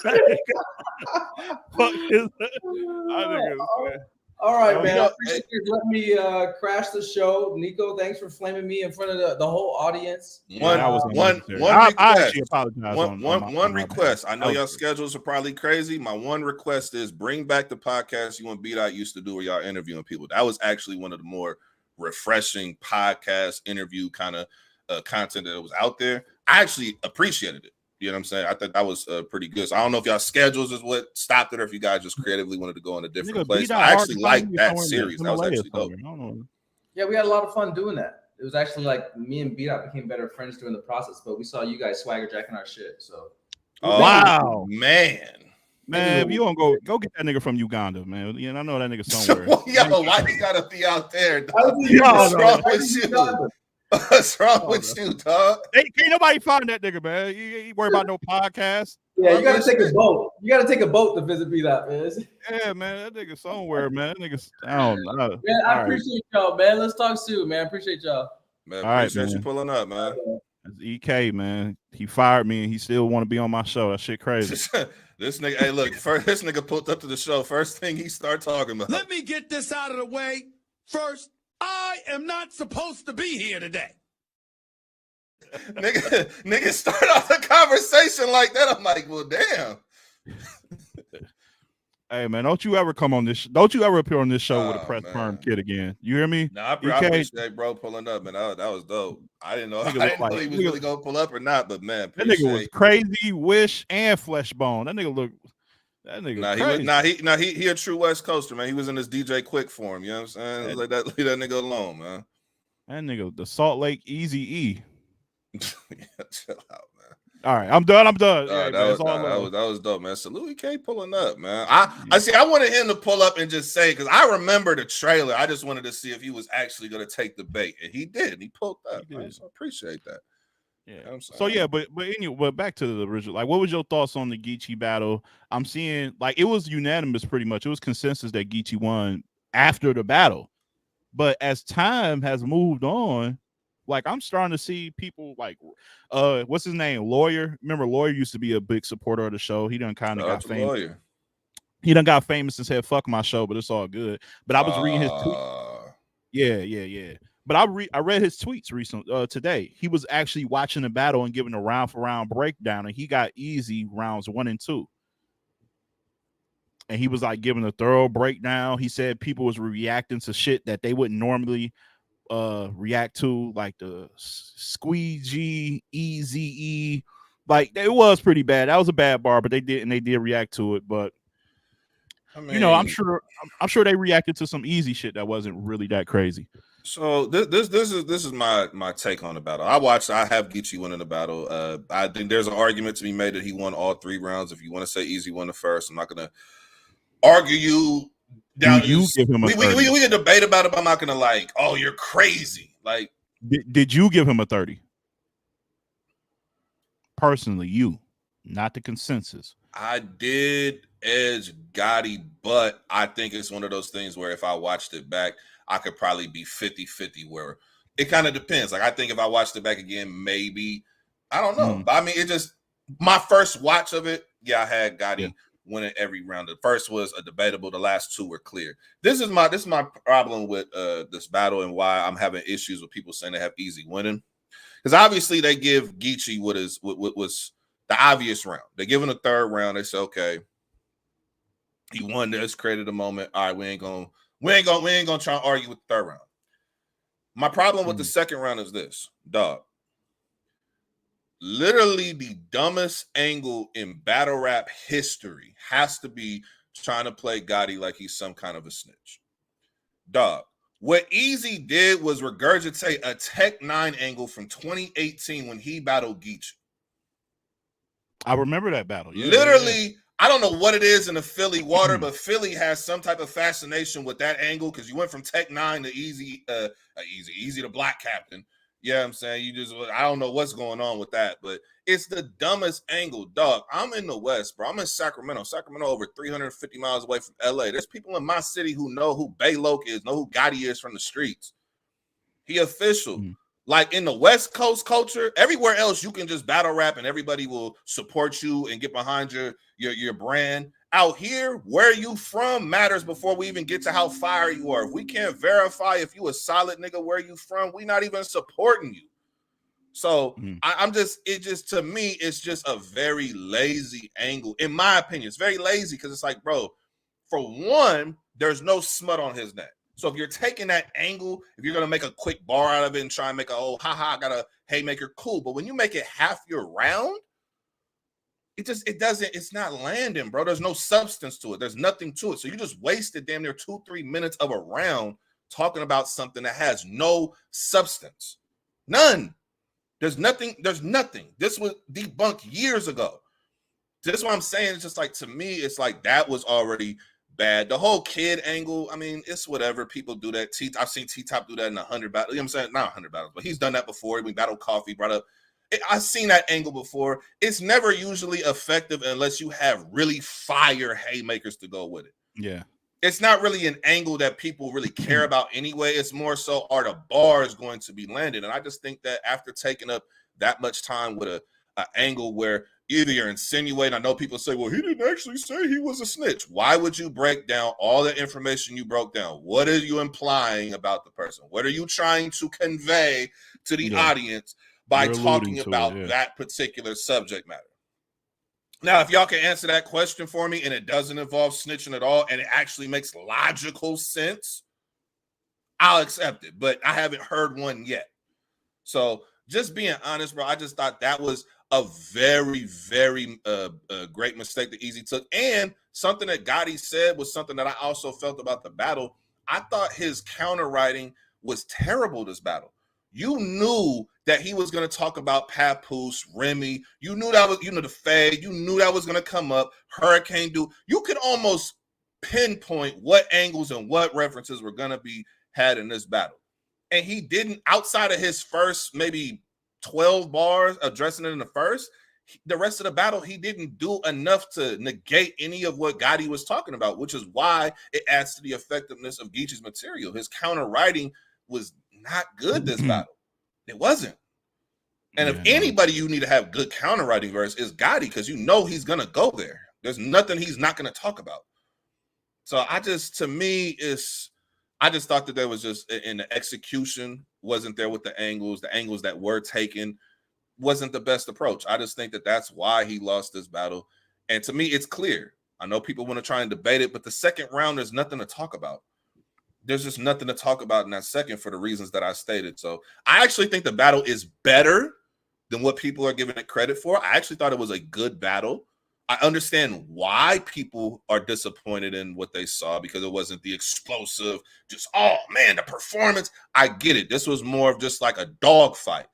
All right, man. I appreciate you letting me crash the show. Nico, thanks for flaming me in front of the whole audience. One request. I actually apologize. One request. I know y'all schedules are probably crazy. My one request is bring back the podcast you and B-Dot used to do where y'all interviewing people. That was actually one of the more refreshing podcast interview kind of content that was out there. I actually appreciated it. You know what I'm saying? I thought that was pretty good. So I don't know if y'all schedules is what stopped it or if you guys just creatively wanted to go in a different place. I actually liked that series. That was actually dope. Yeah, we had a lot of fun doing that. It was actually like me and B-Dot became better friends during the process, but we saw you guys swagger jacking our shit. So wow, man, if you don't go get that nigga from Uganda, man. Yeah, I know that nigga somewhere. Why you gotta be out there? What's wrong with you? What's wrong with you, dog? Can't nobody find that nigga, man. You ain't worry about no podcast. Yeah, you gotta take a boat. You gotta take a boat to visit B-Dot, man. Yeah, man, that nigga somewhere, man. That nigga, I don't know. Man, I appreciate y'all, man. Let's talk soon, man. Appreciate y'all. Man, appreciate you pulling up, man. That's EK, man. He fired me and he still want to be on my show. That shit crazy. This nigga, hey, look, this nigga pulled up to the show. First thing he started talking about. Let me get this out of the way first. I am not supposed to be here today. Nigga start off the conversation like that. I'm like, well, damn. Hey man, don't you ever come on this? Don't you ever appear on this show with a press perm kid again? You hear me? Nah, I appreciate bro pulling up, man. That was dope. I didn't know he was really gonna pull up or not, but man, that nigga was crazy, Wish and Fleshbone. That nigga looked. That nigga. He a true West Coaster, man. He was in his DJ Quick form. You know what I'm saying? Leave that nigga alone, man. That nigga, the Salt Lake Eazy E. Chill out, man. All right, I'm done. That was dope, man. So Louis K pulling up, man. I see. I wanted him to pull up and just say because I remember the trailer. I just wanted to see if he was actually going to take the bait, and he did. He pulled up. So I appreciate that. Yeah. You know so yeah, but anyway, but back to the original. Like, what was your thoughts on the Geechi battle? I'm seeing like it was unanimous, pretty much. It was consensus that Geechi won after the battle, but as time has moved on. Like I'm starting to see people like, what's his name? Lawyer. Remember, Lawyer used to be a big supporter of the show. He done kind of got famous. Lawyer. He done got famous and said, "Fuck my show," but it's all good. But I was reading his tweet. Yeah. But I read his tweets recently today. He was actually watching the battle and giving a round for round breakdown, and he got Eazy rounds 1 and 2. And he was like giving a thorough breakdown. He said people was reacting to shit that they wouldn't normally react to, like the squeegee, Eazy, like it was pretty bad. That was a bad bar, but they did react to it. But I mean, you know, I'm sure they reacted to some Eazy shit that wasn't really that crazy. So this is my take on the battle. I have Geechi winning the battle. I think there's an argument to be made that he won all 3 rounds. If you want to say Eazy won the first, I'm not gonna argue you down. Do you give him a 30? We can debate about it, but I'm not gonna like, oh, you're crazy. Like, did you give him a 30? Personally, you, not the consensus. I did edge Gotti, but I think it's one of those things where if I watched it back, I could probably be 50-50, where it kind of depends. Like, I think if I watched it back again, maybe, I don't know. But I mean, it just, my first watch of it, I had Gotti winning every round. The first was a debatable. The last 2 were clear. This is my problem with this battle and why I'm having issues with people saying they have Eazy winning. Because obviously they give Geechi what was the obvious round. They give him a 3rd round. They say, okay, he won this, created a moment. All right, we ain't gonna try and argue with the 3rd round. My problem with the 2nd round is this, dog. Literally the dumbest angle in battle rap history has to be trying to play Gotti like he's some kind of a snitch. Dog. What Eazy did was regurgitate a Tech 9 angle from 2018 when he battled Geechi. I remember that battle. Literally, I don't know what it is in the Philly water, but Philly has some type of fascination with that angle because you went from Tech 9 to Eazy the Black Captain. Yeah, I'm saying I don't know what's going on with that, but it's the dumbest angle, dog. I'm in the West, bro. I'm in Sacramento. Sacramento over 350 miles away from LA. There's people in my city who know who Bay Loke is, know who Gotti is from the streets. He official. Like in the West Coast culture, everywhere else you can just battle rap and everybody will support you and get behind your brand. Out here, where you from matters before we even get to how fire you are. If we can't verify if you a solid nigga where you from, we not even supporting you. So to me, it's just a very lazy angle. In my opinion, it's very lazy because it's like, bro, for one, there's no smut on his neck. So if you're taking that angle, if you're going to make a quick bar out of it and try and make I got a haymaker, cool. But when you make it half your round, it's not landing, bro. There's no substance to it. There's nothing to it. So you just wasted damn near 2-3 minutes of a round talking about something that has no substance. None. There's nothing. This was debunked years ago. This is what I'm saying. It's just like, to me, it's like that was already bad. The whole kid angle, I mean, it's whatever. People do that. I've seen T-Top do that in 100 battles. You know what I'm saying? Not 100 battles, but he's done that before. We battled Coffee, brought up. I've seen that angle before. It's never usually effective unless you have really fire haymakers to go with it. Yeah. It's not really an angle that people really care about anyway. It's more so, are the bars going to be landed? And I just think that after taking up that much time with an angle where either you're insinuating, I know people say, well, he didn't actually say he was a snitch. Why would you break down all the information you broke down? What are you implying about the person? What are you trying to convey to the audience by talking about that particular subject matter? Now, if y'all can answer that question for me and it doesn't involve snitching at all and it actually makes logical sense, I'll accept it. But I haven't heard one yet. So just being honest, bro, I just thought that was a very, very great mistake that Eazy took. And something that Gotti said was something that I also felt about the battle. I thought his counter writing was terrible this battle. You knew that he was going to talk about Papoose, Remy. You knew that was, the fade. You knew that was going to come up. Hurricane Dude. You could almost pinpoint what angles and what references were going to be had in this battle. And he didn't, outside of his first maybe 12 bars addressing it in the first, the rest of the battle, he didn't do enough to negate any of what Gotti was talking about, which is why it adds to the effectiveness of Geechi's material. His counter writing was not good this battle. It wasn't. And if anybody you need to have good counter writing verse is Gotti, because you know he's gonna go there. There's nothing he's not gonna talk about. So to me, I just thought that there was just in the execution wasn't there with the angles that were taken wasn't the best approach. I just think that that's why he lost this battle. And to me, it's clear. I know people want to try and debate it, but the second round, there's nothing to talk about. There's just nothing to talk about in that second for the reasons that I stated. So I actually think the battle is better than what people are giving it credit for. I actually thought it was a good battle. I understand why people are disappointed in what they saw because it wasn't the explosive, just, oh man, the performance. I get it. This was more of just like a dog fight.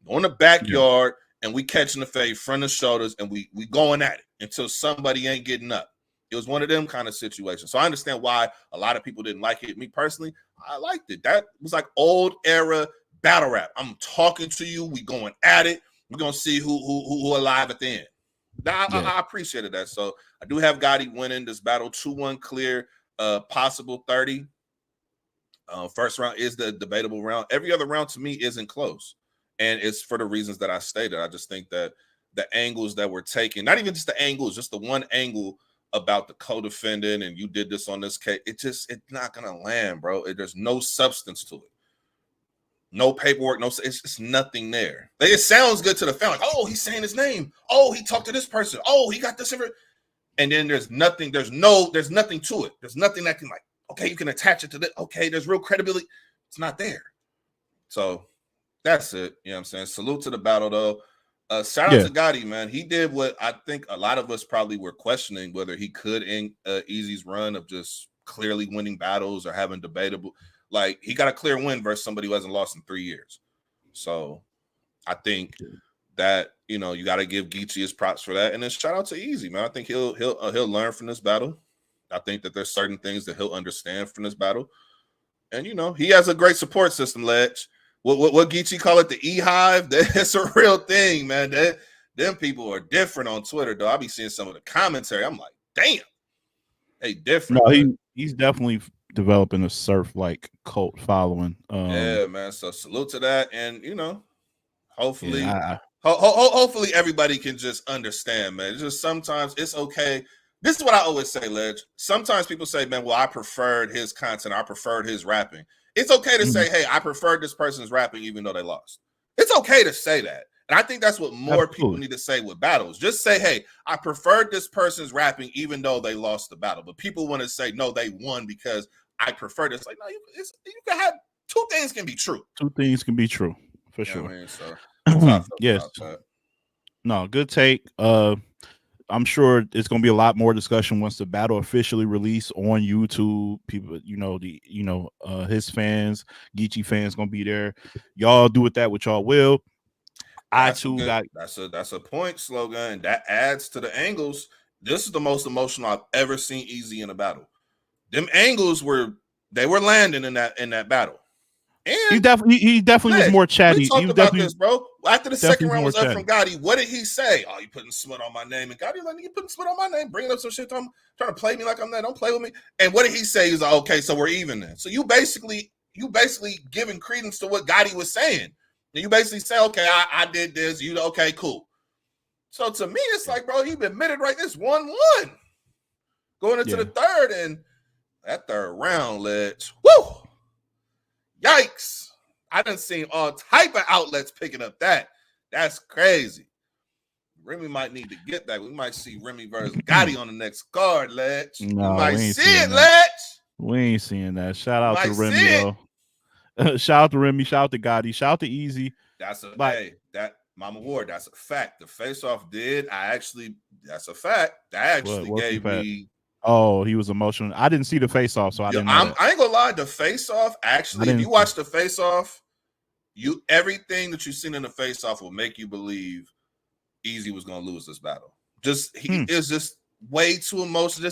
Go in the backyard and we catching the fade front and shoulders and we going at it until somebody ain't getting up. It was one of them kind of situations. So I understand why a lot of people didn't like it. Me personally, I liked it. That was like old era battle rap. I'm talking to you. We going at it. We're going to see who alive at the end. I appreciated that. So I do have Gotti winning this battle 2-1 clear, possible 30. First round is the debatable round. Every other round to me isn't close. And it's for the reasons that I stated. I just think that the angles that were taken, not even just the angles, just the one angle about the co-defendant and you did this on this case, it's not gonna land, bro. There's no substance to it, no paperwork, it's nothing there. It sounds good to the fan, like, oh, he's saying his name, oh, he talked to this person, oh, he got this, and then there's nothing. There's nothing to it. There's nothing that can, like, okay, you can attach it to this. Okay, there's real credibility. It's not there. So that's it. You know what I'm saying? Salute to the battle though. Shout out to Gotti, man. He did what I think a lot of us probably were questioning whether he could end Eazy's run of just clearly winning battles or having debatable. Like, he got a clear win versus somebody who hasn't lost in 3 years. So I think that, you know, you got to give Geechi his props for that. And then shout out to Eazy, man. I think he'll learn from this battle. I think that there's certain things that he'll understand from this battle. And, you know, he has a great support system, Ledge. What Geechi call it, the E-Hive? That's a real thing, man. Them people are different on Twitter, though. I be seeing some of the commentary. I'm like, damn, they different. No, he's definitely developing a surf-like cult following. Yeah, man. So salute to that. And, you know, hopefully, hopefully everybody can just understand, man. It's just sometimes it's okay. This is what I always say, Ledge. Sometimes people say, man, well, I preferred his content. I preferred his rapping. It's okay to say, hey, I preferred this person's rapping even though they lost. It's okay to say that. And I think that's what more people need to say with battles. Just say, hey, I preferred this person's rapping even though they lost the battle. But people want to say, no, they won because I prefer this. Like, no, you can have two things can be true. Two things can be true, for sure. I mean, so, yes. No, good take. I'm sure it's going to be a lot more discussion once the battle officially released on YouTube. People, his fans, Geechi fans, going to be there. Y'all do with that what y'all will. That's a point, slogan. That adds to the angles. This is the most emotional I've ever seen Eazy in a battle. Them angles were landing in that battle. And he definitely was more chatty. We talked about this, bro. After the second round was up from Gotti, what did he say? Oh, you putting smut on my name. And Gotti like, you putting smut on my name, bringing up some shit. Trying to play me like I'm that. Don't play with me. And what did he say? He's like, okay, so we're even then. So you basically giving credence to what Gotti was saying. And you basically say, okay, I did this. You okay, cool. So to me, it's like, bro, he admitted right this 1-1. Going into the third, and that third round, Ledge. Woo! Yikes. I done seen all type of outlets picking up that. That's crazy. Remy might need to get back. We might see Remy versus Gotti on the next card, Ledge. No, we might see it, Ledge. We ain't seeing that. Shout out to Remy, though. Shout out to Remy. Shout out to Gotti. Shout out to Eazy. That Mama Ward, that's a fact. The face-off that's a fact. That actually gave me. Oh, he was emotional. I didn't see the face-off, so I didn't know. I ain't gonna lie. The face-off, actually, if you watch the face-off, everything that you've seen in the face-off will make you believe Eazy was gonna lose this battle. It was just way too emotional.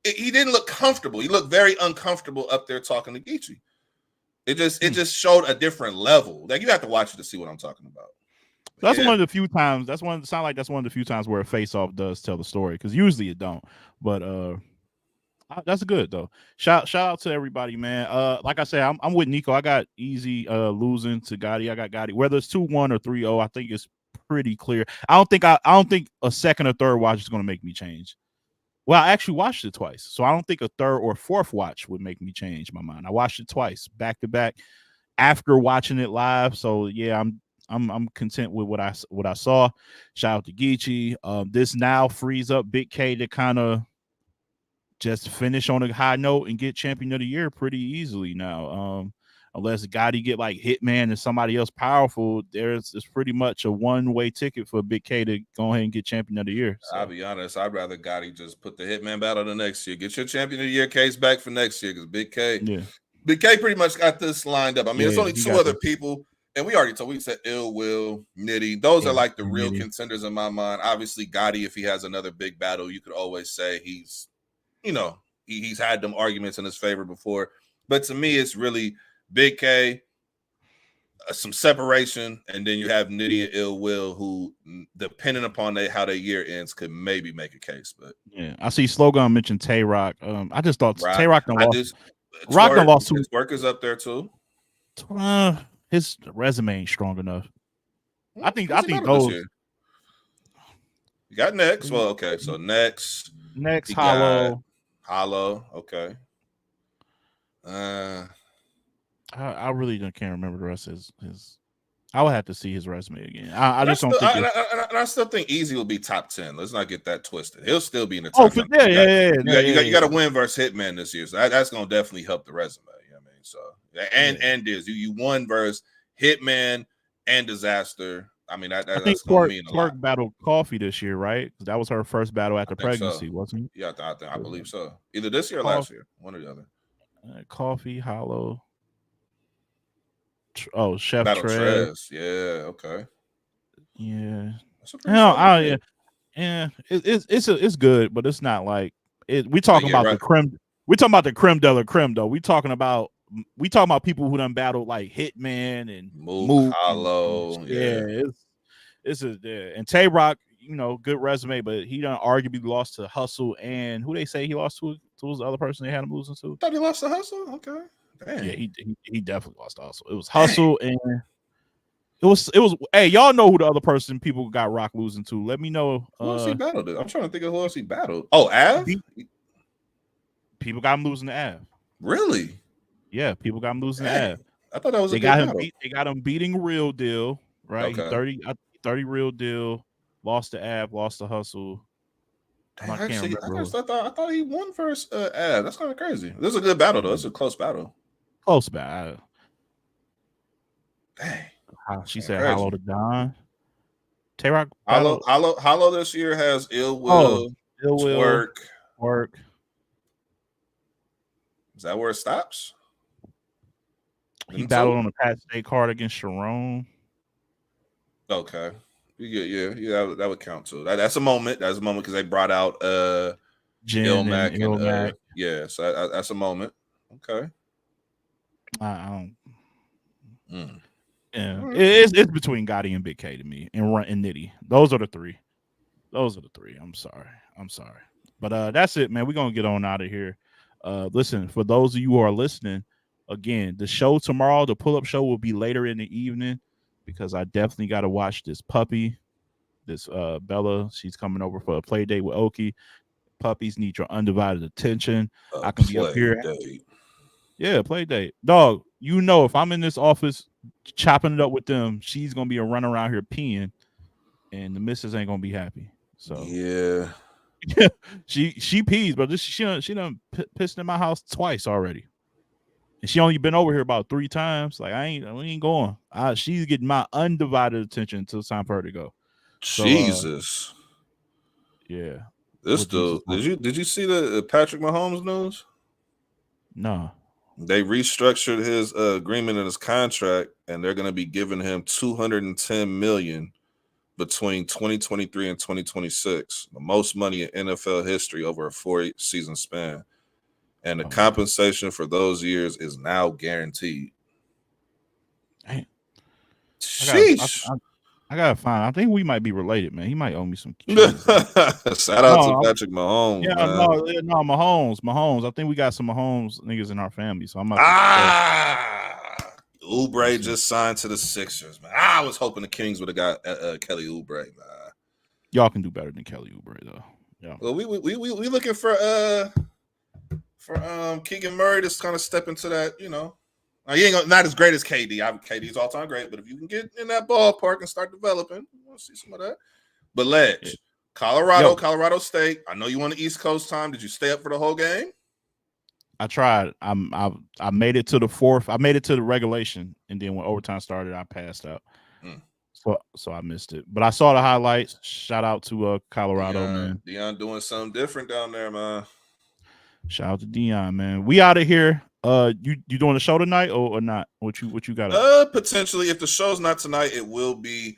He didn't look comfortable. He looked very uncomfortable up there talking to Geechi. It just showed a different level. Like, you have to watch it to see what I'm talking about. That's one of the few times. That's one of the few times where a face-off does tell the story, because usually it don't. But that's good though. Shout out to everybody, man. Like I said, I'm with Nico. I got Eazy losing to Gotti. I got Gotti. Whether it's 2-1 or 3-0, I think it's pretty clear. I don't think a second or third watch is going to make me change. Well, I actually watched it twice, so I don't think a third or fourth watch would make me change my mind. I watched it twice, back to back, after watching it live. So yeah, I'm content with what I saw. Shout out to Geechi. This now frees up Big K to kind of just finish on a high note and get champion of the year pretty easily now. Unless Gotti get like Hitman and somebody else powerful, it's pretty much a one-way ticket for Big K to go ahead and get champion of the year. So. I'll be honest, I'd rather Gotti just put the Hitman battle the next year. Get your champion of the year case back for next year because Big K pretty much got this lined up. I mean, it's only two other people, and we said Ill Will, Nitty. Those are like the real contenders in my mind. Obviously, Gotti, if he has another big battle, you could always say he's had them arguments in his favor before. But to me, it's really Big K, some separation, and then you have Nitty and Ill Will, who, depending upon how their year ends, could maybe make a case. But yeah, I see Slogan mentioned Tay Rock. I just thought Tay Rock done lost. Rock done lost. His work is up there too. His resume ain't strong enough. I think those. You got next. Well, okay, so next Hollow. Okay. I really can't remember the rest of his. I would have to see his resume again. I just don't think. I still think Eazy will be top 10. Let's not get that twisted. He'll still be in the top 10. You got to win versus Hitman this year, so that's gonna definitely help the resume. You know what I mean? So and Diz, you won versus Hitman and Disaster. I mean, that's gonna mean a lot. Twerk battled Coffee this year, right? That was her first battle after pregnancy, wasn't it? Yeah, I believe so. Either this year or last year, one or the other. Coffee, Hollow. Chef Battle Trez. Yeah, okay. Yeah. Yeah, it's good, but it's not like it. We talking about the creme. We talking about the creme de la creme, though. We talking about people who done battled like Hitman and Mook Hollow. And Tay Rock, good resume, but he done arguably lost to Hustle, and who they say he lost to was the other person they had him losing to. Thought he lost to Hustle. Okay. Damn. Yeah, he definitely lost to Hustle. It was Hustle, and it was. Hey, y'all know who the other person people got Rock losing to? Let me know. Who else he battled? I'm trying to think of who else he battled. Oh, Av. People got him losing to Av. Really? Yeah, people got him losing to Av. I thought that was they got him beating Real Deal, right? Okay. 30 Real Deal, lost to Av, lost to Hustle. I thought he won first. Av. That's kind of crazy. This is a good battle though. It's a close battle. Close battle. Dang. She said Hollow to Don. Tay Rock. Hollow this year has Ill Will, Twerk. Is that where it stops? He battled on the Pat State card against Sharon. Okay. Yeah, that would count too. That's a moment. That's a moment because they brought out Jen Ilmac and Ilmac. So that's a moment. Okay. Yeah, it's between Gotti and Big K to me, and Nitty. Those are the three. I'm sorry, but that's it, man. We're gonna get on out of here. Listen, for those of you who are listening, again, the show tomorrow, the pull-up show, will be later in the evening because I definitely got to watch this puppy, this Bella. She's coming over for a play date with Oki. Puppies need your undivided attention. I can be up here. Yeah, play date. Dog, if I'm in this office chopping it up with them, she's going to be a run around here peeing, and the missus ain't going to be happy. So yeah. she pees, but she done pissed in my house twice already. And she only been over here about 3 times. Like, we ain't going. She's getting my undivided attention until it's time for her to go. So, Jesus. Yeah. This dude, did you see the Patrick Mahomes news? No. They restructured his agreement in his contract, and they're going to be giving him $210 million between 2023 and 2026, the most money in NFL history over a 4-season span. And the compensation for those years is now guaranteed. Damn. Sheesh. I gotta find. I think we might be related, man. He might owe me some. Shout out to Patrick Mahomes. Yeah, man. no, Mahomes. I think we got some Mahomes niggas in our family, so I'm. Oubre just signed to the Sixers, man. I was hoping the Kings would have got Kelly Oubre, man. Y'all can do better than Kelly Oubre, though. Yeah. Well, we looking for Keegan Murray to kind of step into that, you know. Now, he ain't not as great as KD. KD's all time great, but if you can get in that ballpark and start developing, we want to see some of that. But Ledge, Colorado State. I know you on the East Coast time. Did you stay up for the whole game? I tried. I made it to the fourth. I made it to the regulation, and then when overtime started, I passed out. So I missed it. But I saw the highlights. Shout out to Colorado, man. Deion doing something different down there, man. Shout out to Deion, man. We out of here. You doing the show tonight or not? What you got? Potentially, if the show's not tonight, it will be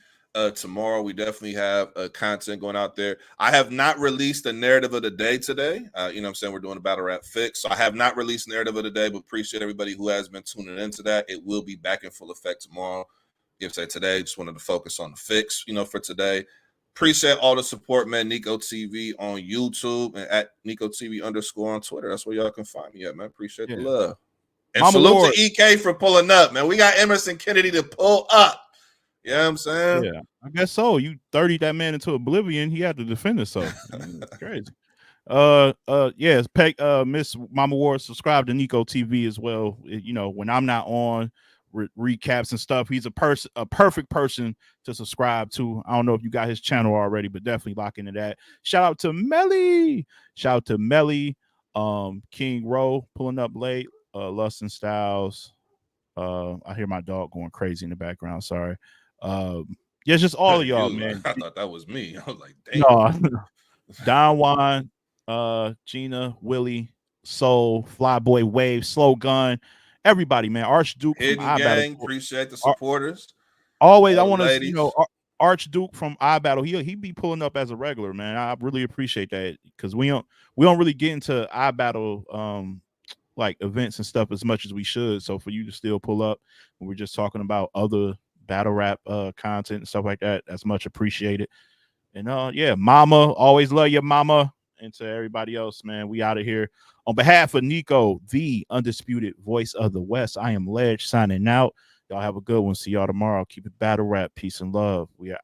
tomorrow. We definitely have content going out there. I have not released the narrative of the day today. You know what I'm saying? We're doing a battle rap fix. So I have not released narrative of the day, but appreciate everybody who has been tuning into that. It will be back in full effect tomorrow. If say today, just wanted to focus on the fix, you know, for today. Appreciate all the support, man. Nico TV on YouTube and at Nico TV _ on Twitter. That's where y'all can find me at, man. Appreciate the love. And Mama salute Ward. to EK for pulling up, man. We got Emerson Kennedy to pull up. You know what I'm saying? Yeah, I guess so. You 30 that man into oblivion. He had to defend himself. It's crazy. Yes, Miss Mama Ward, subscribe to Nico TV as well. You know, when I'm not on recaps and stuff, he's a perfect person to subscribe to. I don't know if you got his channel already, but definitely lock into that. Shout out to Melly. King Rowe pulling up late. Lust and Styles. I hear my dog going crazy in the background. Sorry. Yeah, just all of y'all, man. I thought that was me. I was like, damn. No, Don Juan, Gina, Willie, Soul, Flyboy Wave, Slow Gun, everybody, man. Archduke Hidden from Gang, appreciate the supporters. Always, I want to, you know, Archduke from iBattle. He be pulling up as a regular, man. I really appreciate that because we don't really get into iBattle like events and stuff as much as we should. So for you to still pull up when we're just talking about other battle rap content and stuff like that, that's much appreciated. And yeah, mama, always love your mama. And to everybody else, man, we out of here. On behalf of Nico, the undisputed voice of the West, I am Ledge signing out. Y'all have a good one. See y'all tomorrow. Keep it battle rap. Peace and love. We out.